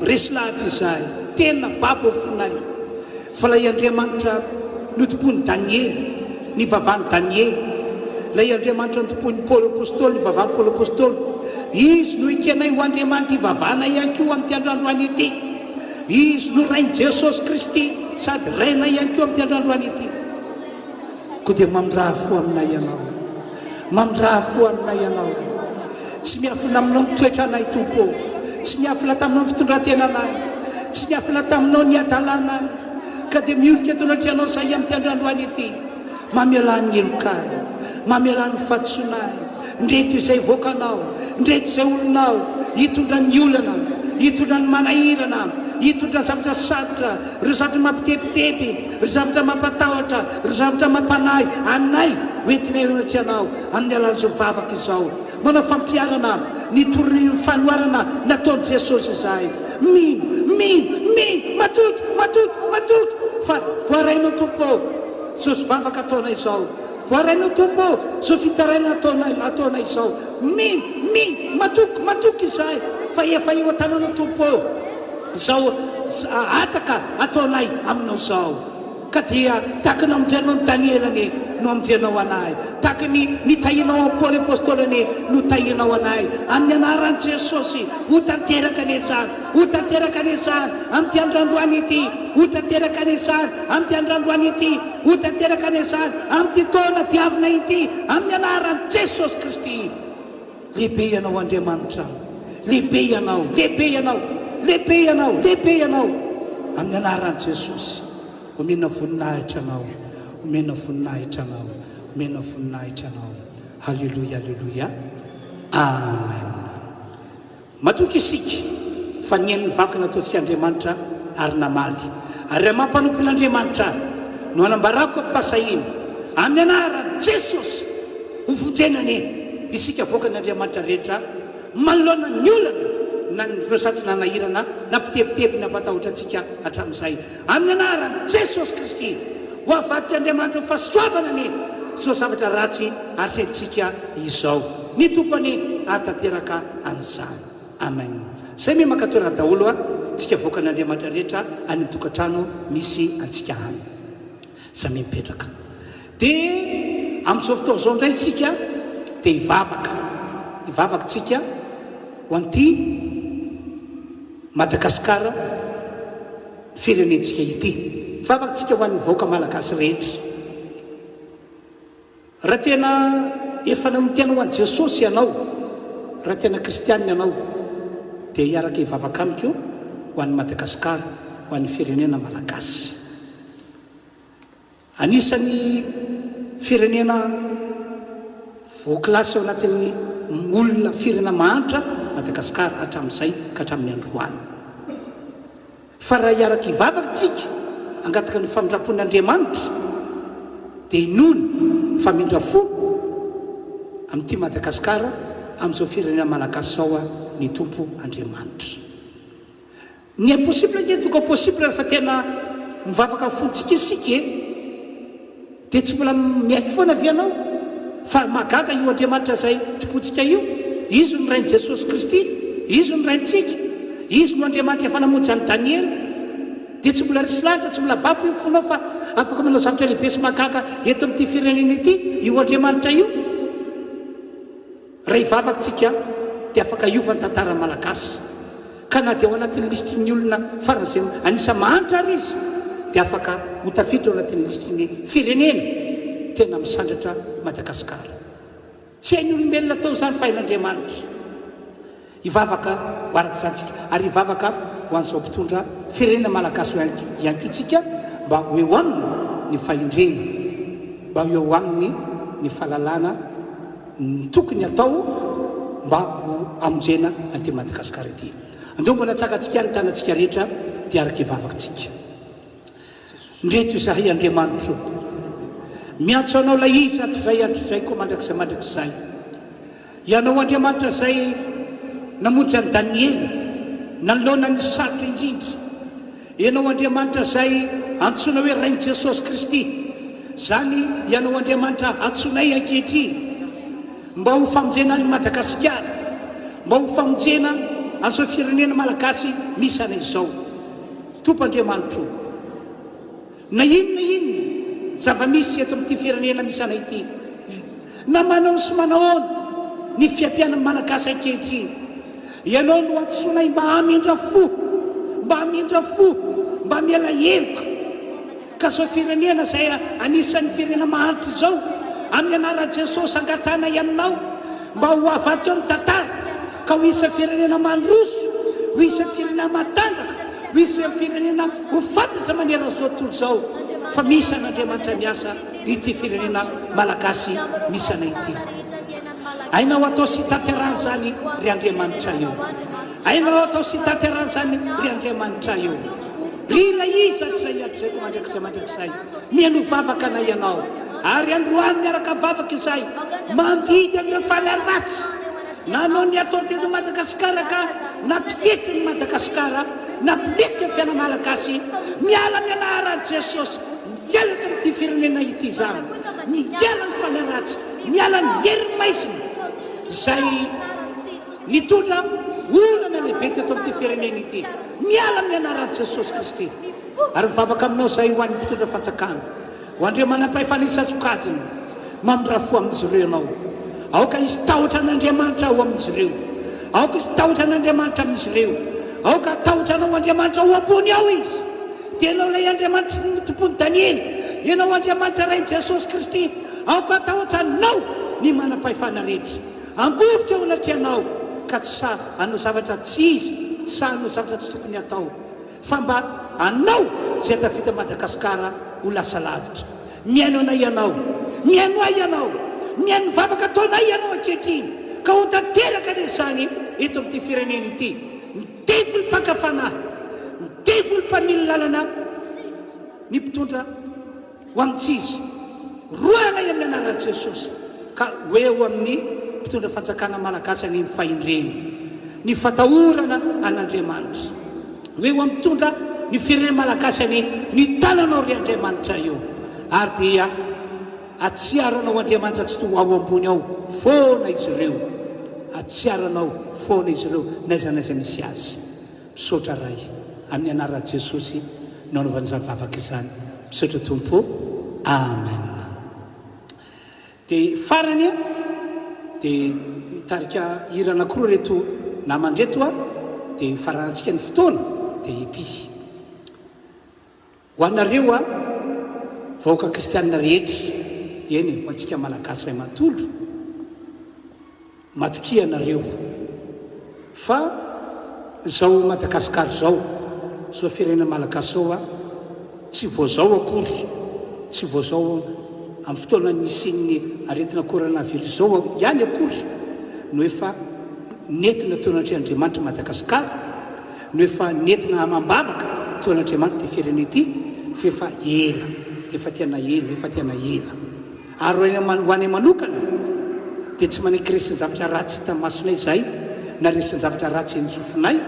resy lahatra izahay tena babo fonay fa lay Andriamanitra notompoiny Daniely ny vavahany Daniely lay Andriamanitra notompoiny Paoly apôstôly ny vavahany Paoly apôstôly izy no ikenay ho Andriamanitra ivavahana ihany koa amin'ny androany ity izy no rainy Jesosy Kristy sady raina ihany koa amin'ny androany ity koa dia mamindraha fo aminay ianao mandraha fo aminay ianao tsy miafina aminao mitoetra anay tompo tsy miafina taminao fitondrantenanay tsy miafina taminao ny adalànay ka dia miorika eto anatrianao zay amin'ity androandroany ity mamelany elokay mamelany fahatsonay ndreto izay voakanao ndreto izay olonao hitondra ny olana hitondra ny manahirana hitondra zavatra sarotra ry zavatra mampitepitepy ry zavatra mampatahotra ry zavatra mampanahy anay hoentinay anatrianao amin'ny alan'izao vavaka izao manao fampiarana ny fanoarana nataony Jesosy izay mino matoto fa voarainao tompo Jesosy vavaka ataonay izao voarainao tompo so fitaraina ataonay izao mino matoky izay fa efa eo an-tananao tompo izao ataka ataonay aminao izao ka dia tahaka no amijerinao ny Danielany no amijerinao anay tahaka ny tahinao Paoly apôstôlany no tahinao anay amin'ny anaran'i Jesosy ho tanteraka nezany amin'ity androandroany ity ho tanteraka nezany amin'ity androandroany ity ho tanteraka nezany amin'ity taona diavina ity amin'ny anaran'i Jesosy Kristy. Lehibe ianao Andriamanitra, lehibe ianao amin'ny anaran'i Jesosy. Omena voninahitra anao, omena voninahitra anao, omena voninahitra anao. Halleluja, halleluja, amen. Matoky isika fa niain'ny vavaka nataontsika Andriamanitra ary namaly ary mampanompon'Andriamanitra no anambarako ampasahiny amin'ny anaran'i Jesosy ho vonjenany isika voakan'Andriamanitra rehetra manoloana ny olana na ireo zavatra nanahirana na mpitepitepy na mpatahotra antsika hatramin'izay amin'ny anaran'i Jesosy Kristy ho avadika Andriamanitra ho fahasoavana ny zao zavatra ratsy ary fentsika izao ny tompony atateraka an'izany. Amen. Zay me makatoerana daholo tsika voakan'Andriamanitra rehetra any tokantrano misy antsika any samy mipetraka dia amin'izao fotoana izao indray tsika dia hivavaka tsika ho an'ity Madagasikara firenentsika ity hivavaka tsika ho an'ny vahoaka malagasy rehetra raha tena efa namitena ho an'i Jesosy ianao raha tena kristianina ianao dia hiaraka hivavaka amiko ho an'ny Madagasikara ho an'ny firenena malagasy. Anisan'ny firenena voakilasy ao anatin'ny olona firenena mahantra Madagasikara hatramin'izay ka hatramin'ny androany. Fa raha hiaraka hivavaka tsika hangataka ny famindrapon'Andriamanitra dia inony famindrafo amin'ity Madagasikara amin'izao firenena malagasy ao ny tompo Andriamanitra. Ny impossible dia tonga possible rehefa tena mivavaka fontsika isika dia tsy mbola miaiky foana vianao fa magaga io Andriamanitra zay tompontsika io izy no rain'i Jesosy Kristy izy no raintsika izy no Andriamanitra efa namonjy an'i Daniel dia tsy mbola risy lahatra tsy mbola bapo io fonao fa afaka manao zavatra lehibe sy magaga eto amin'ity firenena ity io Andriamanitra io. Raha hivavaka tsika dia afaka hiova ny tantara malagasy ka na dia ao anatin'ny listin'ny olona faran'izay anisa mahantra ary izy dia afaka ho tafiditra ao anatin'ny listin'ny firenena tena misandratra Madagasikara. Tsy hain'ny olombelona tao izany fa hain'Andriamanitra. Hivavaka ho araka izantsika ary hivavaka ho an'izao mpitondra firenena malagasy ihany koa tsika mba ho eo aminy ny fahindrena mba ho eo aminy ny fahalalana ny tokony atao mba ho amonjena an'ity Madagasikara ity. Andeo mbola tsakatsika ny tanantsika rehetra dia araka hivavaka tsika. Ndreto izahay Andriamanitra miantso anao lay izy atr'izay koa mandrakizay ianao Andriamanitra zay namonjy an'i Daniel nanoloana ny sarotra indrindra ianao Andriamanitra zay antsoina hoe rain'i Jesosy Kristy zany ianao Andriamanitra antsonay ankehitriny mba ho famonjena ny Madagasikara mba ho famonjena an'izao firenena malagasy misy anay izao tompo Andriamanitra na inona zava-misy eto amin'ity firenena misy anay ity na manao sy manahoana ny fiampianan'ny malagasy ankehitriny ianao no antsonay mba hamindra fo mba miala heloka ka zao firenena zay anisan'ny firenena mahantra izao amin'ny anaran'i Jesosy angatana iaminao mba ho avaky eo ny tantara ka ho isa firenena mandroso, ho isa firenena matanjaka, ho isa firenena ho fantatra manera zao tontolo zao fa misy an'Andriamanitra miasa ity firenena malagasy misy ana ity. Ainao atao sy tanterana zany ry Andriamanitra io, ainao atao sy tanterana zany ry Andriamanitra io. Rila izatray atreto mandrakizay mandrakizay mihaino vavaka na ianao ary androany miaraka vavaka izay mandidy amin'ireo fanaratsy nanao ny atao teto Madagasikara ka nampihety ny Madagasikara, nampilety ny fiainana malagasy. Miala amin'ny anaran'i Jesosy, miala tamin'ity firenena ity zany, miala ny fanaratsy, miala ny hery maizina izay nitondra olana lehibe teto amin'ity firenena ity. Miala amin'ny anaran'i Jesosy Kristy ary mivavaka aminao zay ho an'ny mpitondra fanjakana, ho andreo manam-pahefana sokajiny mamindrafo amin'izy ireo ianao. Aoka izy tahotra an'Andriamanitra ho amin'izy ireo, aoka izy tahotra an'Andriamanitra amin'izy ireo, aoka tahotra anao Andriamanitra ho ambony ao izy. Tianao ilay Andriamanitra ny tompony Daniely, ianao Andriamanitra ray Jesosy Kristy, aoka tahotra anao ny manam-pahefana rehetra. Angovotra eo anatrianao ka tsy sa anao zavatra tsy izy, tsy sa anao zavatra tsy tokony atao, fa mba anao zay tavita Madagasikara ho lasa lavitra. Miaino anay ianao, miaino ahy ianao, miaino vavaka ataonay ianao ankehitriny ka ho tanteraka le zany eto amin'ity firenena ity. Midevy mpakafanahy, midevy mpamily lalana ny mpitondra ho amints'izy. Roanay amin'ny anaran'i Jesosy ka ho eo amin'ny mpitondra fanjakana malagasy ny fahendreny, ny fatahorana an'Andriamanitra, ho eo amin'ny mpitondra ny firenena malagasy ny tananao ry Andriamanitra io. Ary dia atsiaranao Andriamanitra tsy toa ao ambony ao foana izy ireo, atsiaranao foana izy ireo naizanaiza misy azy. Misaotra ray amin'ny anaran'i Jesosy nanaovana izany vavaka izany. Misaotra Tompo, amen. Dia farany dia hitarika hira anankiroa reto namandreto dia faranantsika ny fotoana dia ity. Ho anareo vahoaka kristianina rehetra, eny ho antsika malagasy ray matoldro, matokia anareo fa zao Madagasikara zao firenena malagasy zao tsy voazao akory, tsy voazao amin'ny fotoana nisin'ny aretina koronavirus zao ihany akory, no efa nentina taonatry Andriamanitra Madagasikara, no efa nentina amambavaka taon'Andriamanitra ty firenena ity, fa efa ela, efa tiana ela, efa tiana ela. Ary ho any manokana dia tsy manaiky resiny zavatra ratsy hita masonay zay, na resiny zavatra ratsy entsofinay,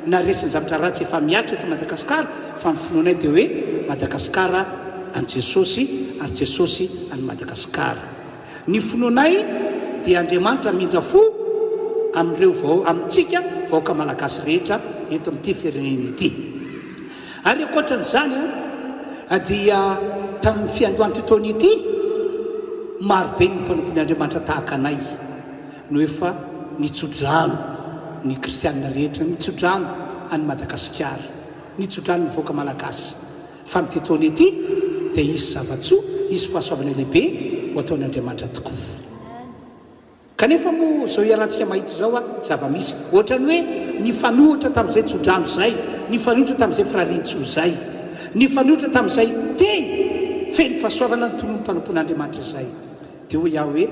na resiny zavatra ratsy efa miatra eto Madagasikara, fa ny finoanay dia hoe Madagasikara an Jesosy ary Jesosy any Madagasikara. Ny finoanay dia Andriamanitra mindra fo amin'ireo amintsika vahoaka malagasy rehetra eto amin'ity firenena ity. Ary ankoatran'izany dia tamin'ny fiandohan'ity taona ity marobe ny mpanompon'ny Andriamanitra tahaka anay, no efa nitsodrano ny kristianina rehetra, nitsodrano any Madagasikara, nitsodrano ny vahoaka malagasy. Fa amin'ity taona ity dia isy zavatsoa, isy fahasoavana lehibe ho ataon'Andriamanitra tokoa. Kanefa moa zao iarahantsika mahita zao zava-misy ohatrany hoe ny fanohitra tamin'izay tsodrano zay, ny fanohitra tamin'izay firarintsoa zay, ny fanohitra tamin'izay teny feno fahasoavana ny tonono mpanompon'Andriamanitra zay, dia ho iaho hoe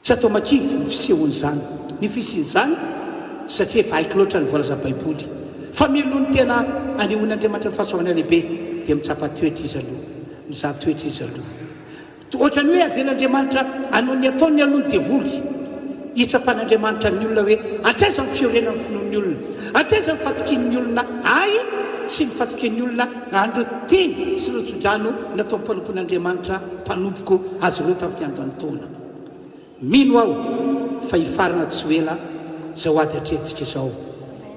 tsy atao makivy ny fisehoan'izany, ny fisian'izany satria efa haiko loatra ny voalaza baiboly, fa mialohan'ny tena anehoan'Andriamanitra ny fahasoavana lehibe dia mitsapa toetra izy aloha, mizaha toetra izy aloha. Ohatrany hoe avel'Andriamanitra anao ny ataony aloha ny devoly, hitsapan'Andriamanitra ny olona hoe atraiza ny fiorenan'ny finoan'ny olona, atraiza ny fatokian'ny olona ay sy ny fatokian'ny olona andro teny sy ireo tsodrano natao mpanompon'Andriamanitra mpanompoko azy ireo tamin'ny androany taona. Mino aho fa hifarana tsy ho ela zao ady hatrehantsika izao,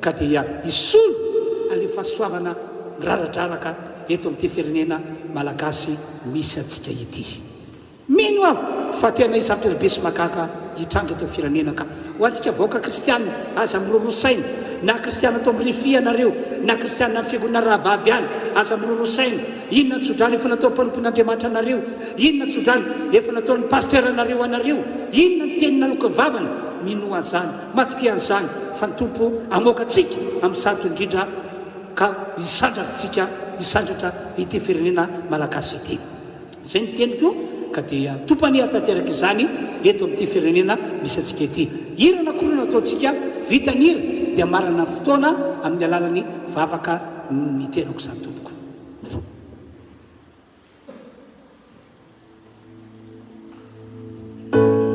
ka dia isolo ale fahasoavana miraradraraka eto amin'ity firenena malagasy misy antsika ity. Mino aho fa tena zavatra lehibe sy makaka hitranga eto firenena ka ho antsika vahoaka kristianina aza mirorosaina, na kristianina atao amin'ny refia nareo, na kristianina amin'ny fiangonana rahavavy ihany, aza mirorosaina inona tsodrany efa natao mpanompon'andriamanitra anareo, inona tsodrany efa nataon'ny paster anareo inona ny tenina loka vavana minoa zany matoky an'izany fa ny tompo amoaka atsika amin'ny sarotra indrindra ka isandratra ity firenena malagasy ity. Zay ny teniko ka dia tompany atateraka izany eto amin'ity firenena misy atsika ity. Irana korona ataontsika vitanira dia marana fotoana amin'ny alalany vavaka mitenako izany tompoko. Amin.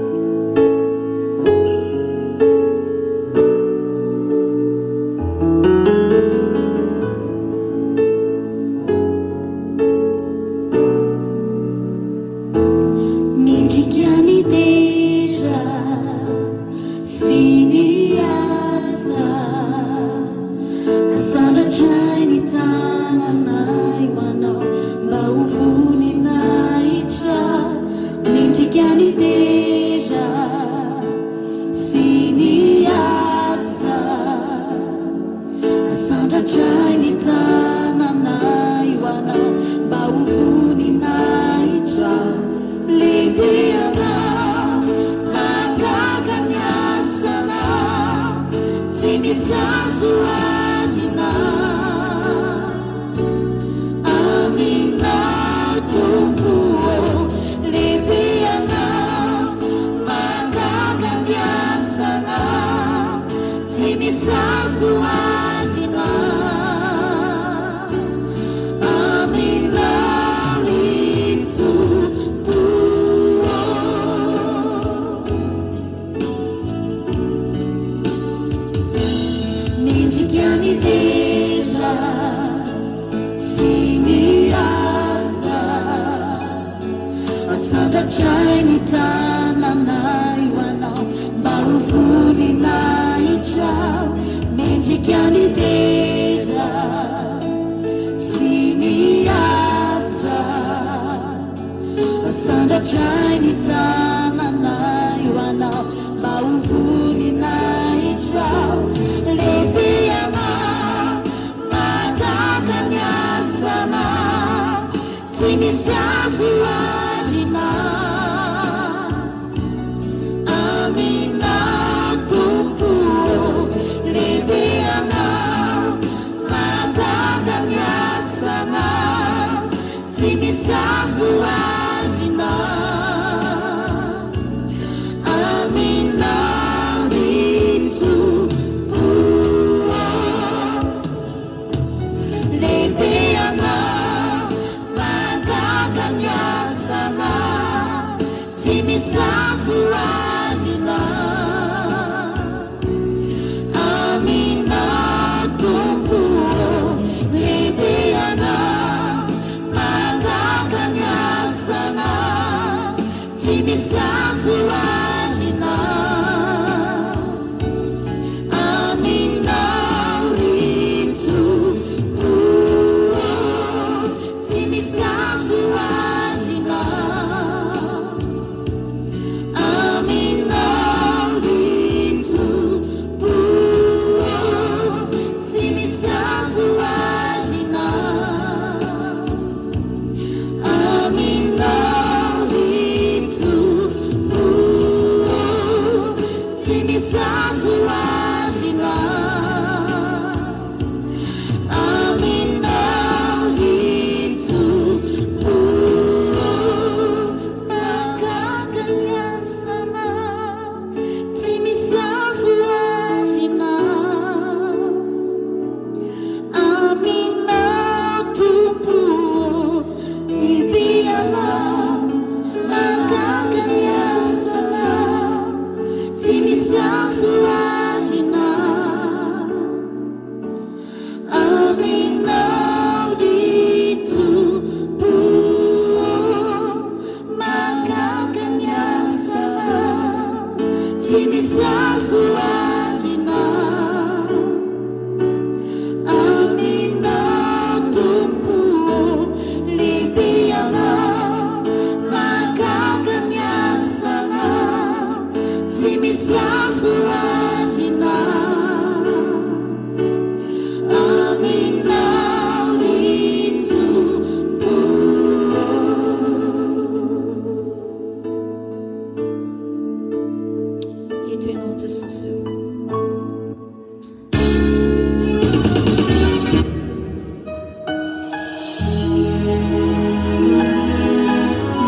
toy ianao Jesosy io.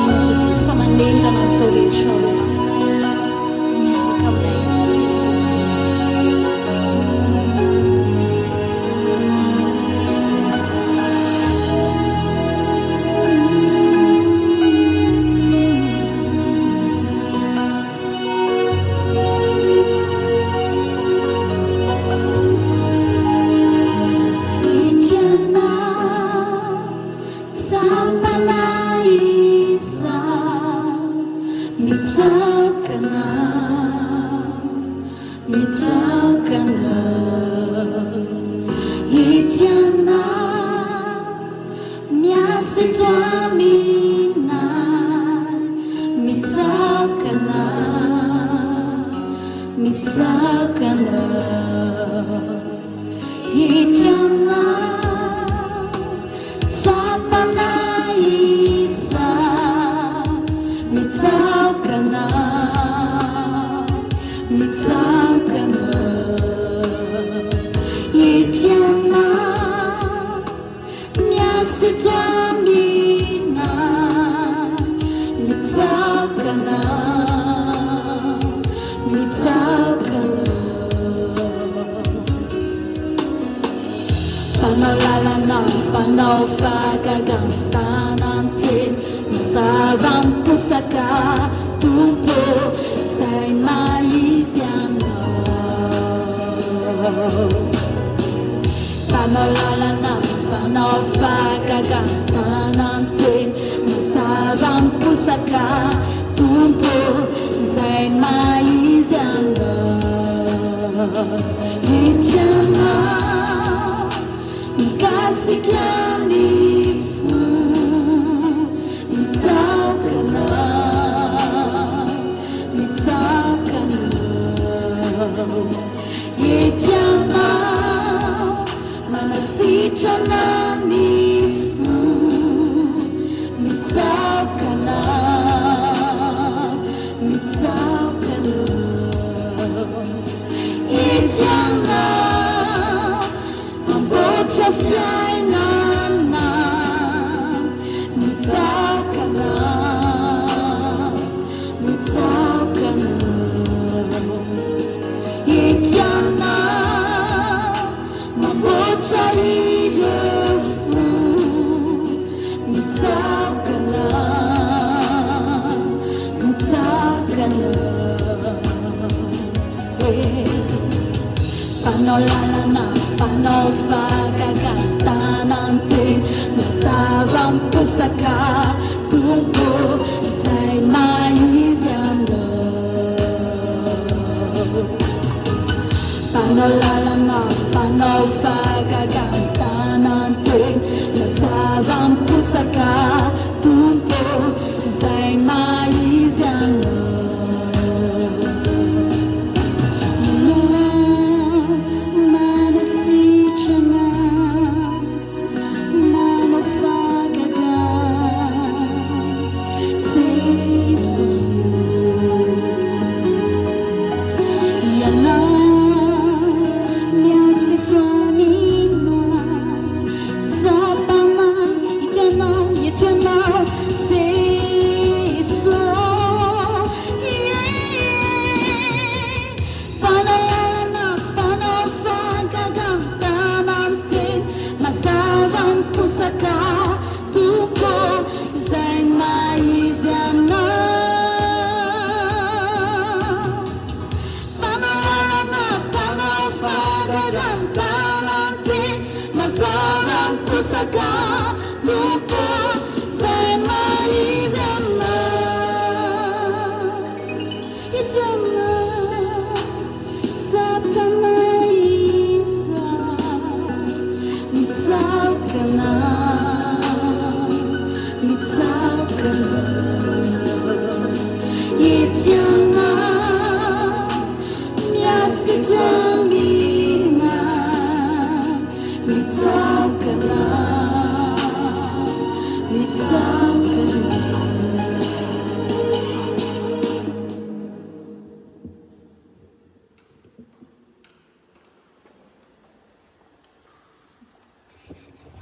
Mianao Jesosy fa manerana an'izao rehetra ao miaraka aminay toerana ty.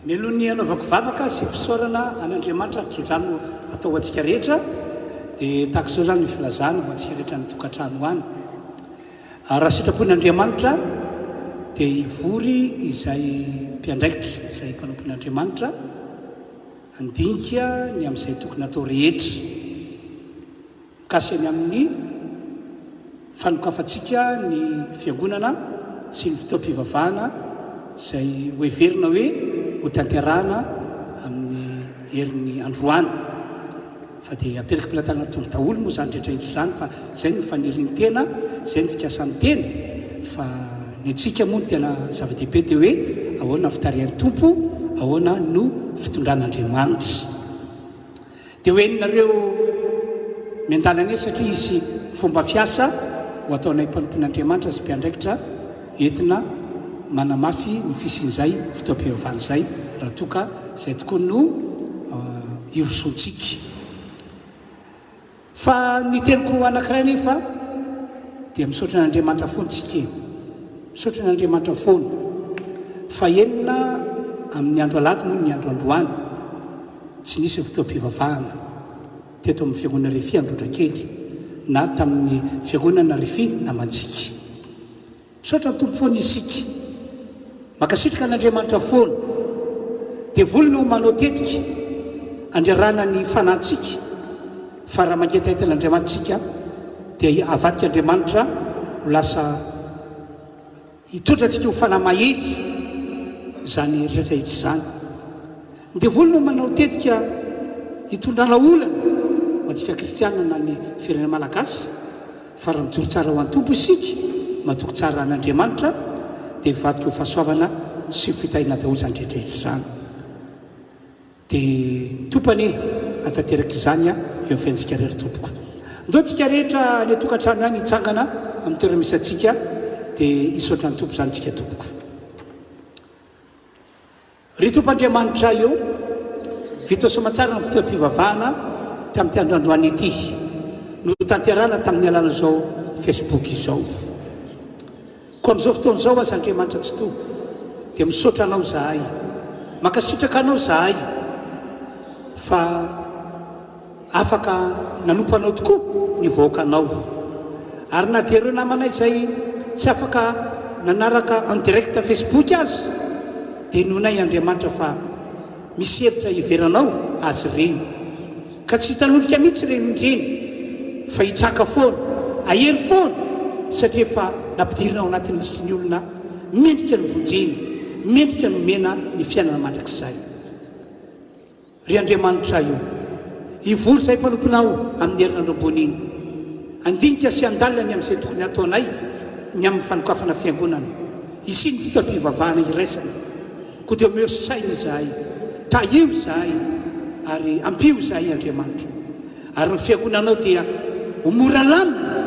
Melohany anaovako vavaka sy fisaorana an'Andriamanitra tsodrano atao antsika rehetra dia tahaka izao zany ny filazana ho antsika rehetra ny tokantrano any. Raha sitrapon'Andriamanitra dia hivory izay mpiandraikitra izay mpanompon'Andriamanitra andinika ny amin'izay tokony atao rehetra mikasika ny amin'ny fanokafantsika ny fiangonana sy ny fitaom-pivavahana izay hoeverina hoe ho tanterahana amin'ny herin'ny androany fa dia aperak-pilatana tombo daholo moa zany rehetrarehetra zany fa izay ny faniriany tena izay ny fikasan'ny tena fa ny antsika moa no tena zava-dehibe dia hoe ahoana fitarihan'ny tompo ahoana no fitondran'Andriamanitra dia hoe nareo miandalana eny satria isy fomba fiasa ho ataonay mpanompon'Andriamanitra sy mpiandraikitra entina manamafy ny fisin'izay fitaom-pivavahana izay raha toka izay tokoa no irosontsika fa ny teniko anankiray nefa dia misaotra n'Andriamanitra foana tsika misaotra n'Andriamanitra foana fa enina amin'ny andro alady moa ny andro androany tsy nisy fitaom-pivavahana teto amin'ny fiangonana Refy Androndrakely na tamin'ny fiangonana Refy Namantsika. Misaotra ny tompo foana isika makasitraka n'Andriamanitra foana dia volony ho manao tetika andriarana ny fanantsika fa raha mangetahiten'Andriamanitra tsika dia avadika Andriamanitra ho lasa hitondra antsika ho fanahy mahery zany rehetrarehetra zany dia volony ho manao tetika hitondrana olana ho antsika kristiana na ny firenena malagasy fa raha mijoro tsara ho an-tompo isika matoko tsara an'Andriamanitra dia hivadika ho fahasoavana sy fitahina daholo zany rehetrarehetra zany dia tompany atanteraka izany eo amin'ny fiaintsika rehetra tompoko ndao tsika rehetra ny tokantrano any hitsangana amin'ny toerana misy atsika dia hisaotra ny tompo zany tsika tompoko. Ry tompo'Andriamanitra eo vita somatsara ny fitaom-pivavahana tamin'ity androandroany ity no tanterana tamin'ny alala zao Facebook izao ko amin'izao fotoana izao aza Andriamanitra tsy toa dia misaotra anao zahay makasitraka anao zahay fa afaka nanompo anao tokoa ny vahoaka anao ary na dia ireo namanay izay tsy afaka nanaraka en direct Facebook azy dia nonay Andriamanitra fa misy hevitra hiveranao azy reny ka tsy hitan'olika mihitsy renyreny fa hitraka foana ahery foana satria fa nampidirinao anatin'ny lisitry ny olona mendrika ny vonjeny mendrika nomena ny fiainana mandrakizay. Ry Andriamanitra io hivory izay mpanomponao amin'ny herinandro-ambony iny andinika sy andalina ny amin'izay tokony ataonay ny amin'ny fanokafana fiangonana isy ny fitaom-pivavahana iraisana ko dia omeo saina izahay tahio izahay ary ampio izahay Andriamanitra ary ny fiangonanao dia ho mora lamina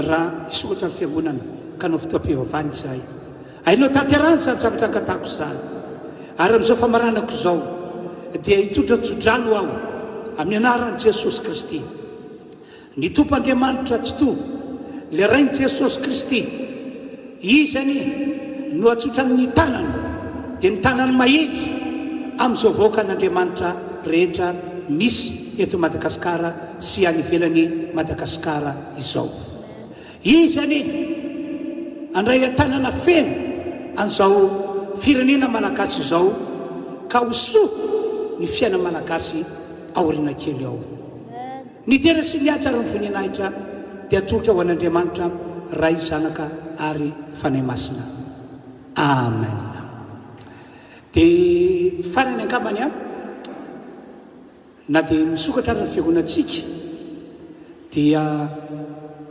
raha isokatra ny fiangonana ka nao fitaom-pivavahana izahay ainao tanterahany zany zavatra angatahako izany ary amin'izao famaranako izao dia hitondra tsodrano aho amin'ny anaran'i Jesosy Kristy ny tompo Andriamanitra tsy toa le rain'i Jesosy Kristy izany no atsotra amin'ny tanany dia ny tanany mahery amin'izao vahoaka an'Andriamanitra rehetra misy eto Madagasikara sy any ivelany Madagasikara izao izany andray an-tanana feno an'izao firenena malagasy izao ka hosoa ny fiaina malagasy aoriana kely ao ny tena sy ny atsara ny voninahitra dia atolotra ho an'Andriamanitra ray zanaka ary fanahy masina amen. Dia farany angambany na dia misokatra ary ny fiangonantsika dia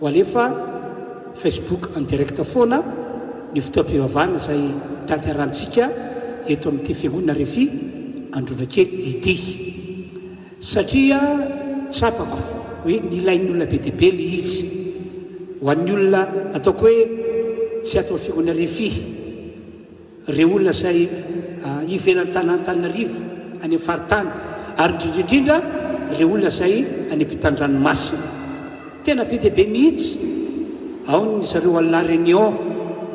ho alefa Facebook en direct foana ny fitaom-pivavahana izay tanterantsika eto amin'ity fiangonana Refy Androndrakely ity satria tsapako hoe nilain'ny olona be dia be le izy ho an'ny olona ataoko hoe tsy atao fiangonana Refy reo olona izay ivelan'ny tanàn'Antananarivo any amin'ny faritany ary indrindraindrindra reo olona izay any ampitan-dranomasina tena be dia be mihitsy ao ny zareo à la Réunion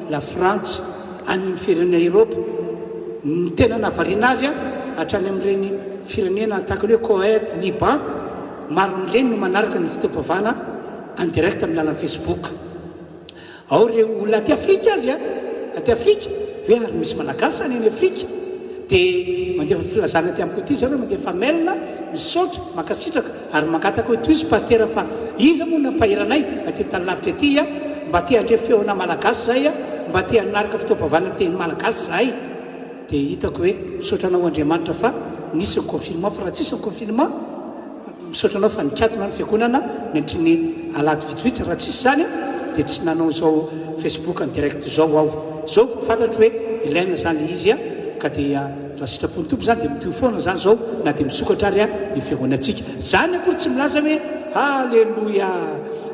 la France any amin'ny firenena Eropa ny tena navarina azy a hatrany amin'ireny firenena tahaka ny hoe Koweït, Liban, maro n'ireny no manaraka ny fitaom-pivavahana en direct amin'ny alalan'ny Facebook. Ao ireo olona aty Afrika azy a, aty Afrika hoe ary misy malagasy any Afrika dia mandefa filazana aty amiko ity zareo mandefa mail misaotra makasitraka ary mangataka hoe toy izy pasteur fa iza moa nampahiranay aty tany-lavitra aty a mba tia andre feona malagasy zay a mba tia hanaraka fitaom-pivavahana teny malagasy zahay dia hitako hoe misaotra anao Andriamanitra fa nisy ny confinement fa raha tsisy ny confinement misaotra anao fa nikatona ny fiangonana nentry ny alady vitsivitsy raha tsisy zany dia tsy nanao zao Facebook en direct zao aho zao fantatro hoe ilaina zany le izy a ka dia raha sitrapony tompo zany dia mitio foana zany zao na dia misokatra ary a ny fiangonantsika zany akory tsy milaza hoe halleloia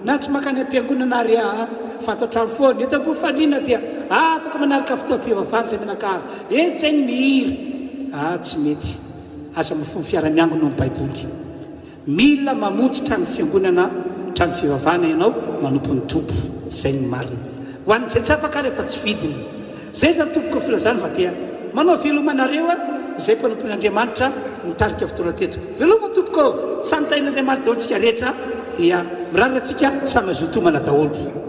na tsy makany am-piangonana ary a fantatrany foana etako faliana dia afaka manaraka fitaom-pivavahana zay menakava etsainy mihiry tsy mety aza mafony fiara-miango no ny baiboly mila mamonjy trano fiangonana trano fivavahana ianao manompo ny tompo zay ny marina ho an'izay tsy afaka rehefa tsy vidiny zay zany tompoko filazana fa dia manao velomanareo a izay mpanompon'Andriamanitra nitarika fotoana teto veloma tompoko samy tain'Andriamanitra daholo tsika rehetra dia mirariratsika samy azo tomana daholo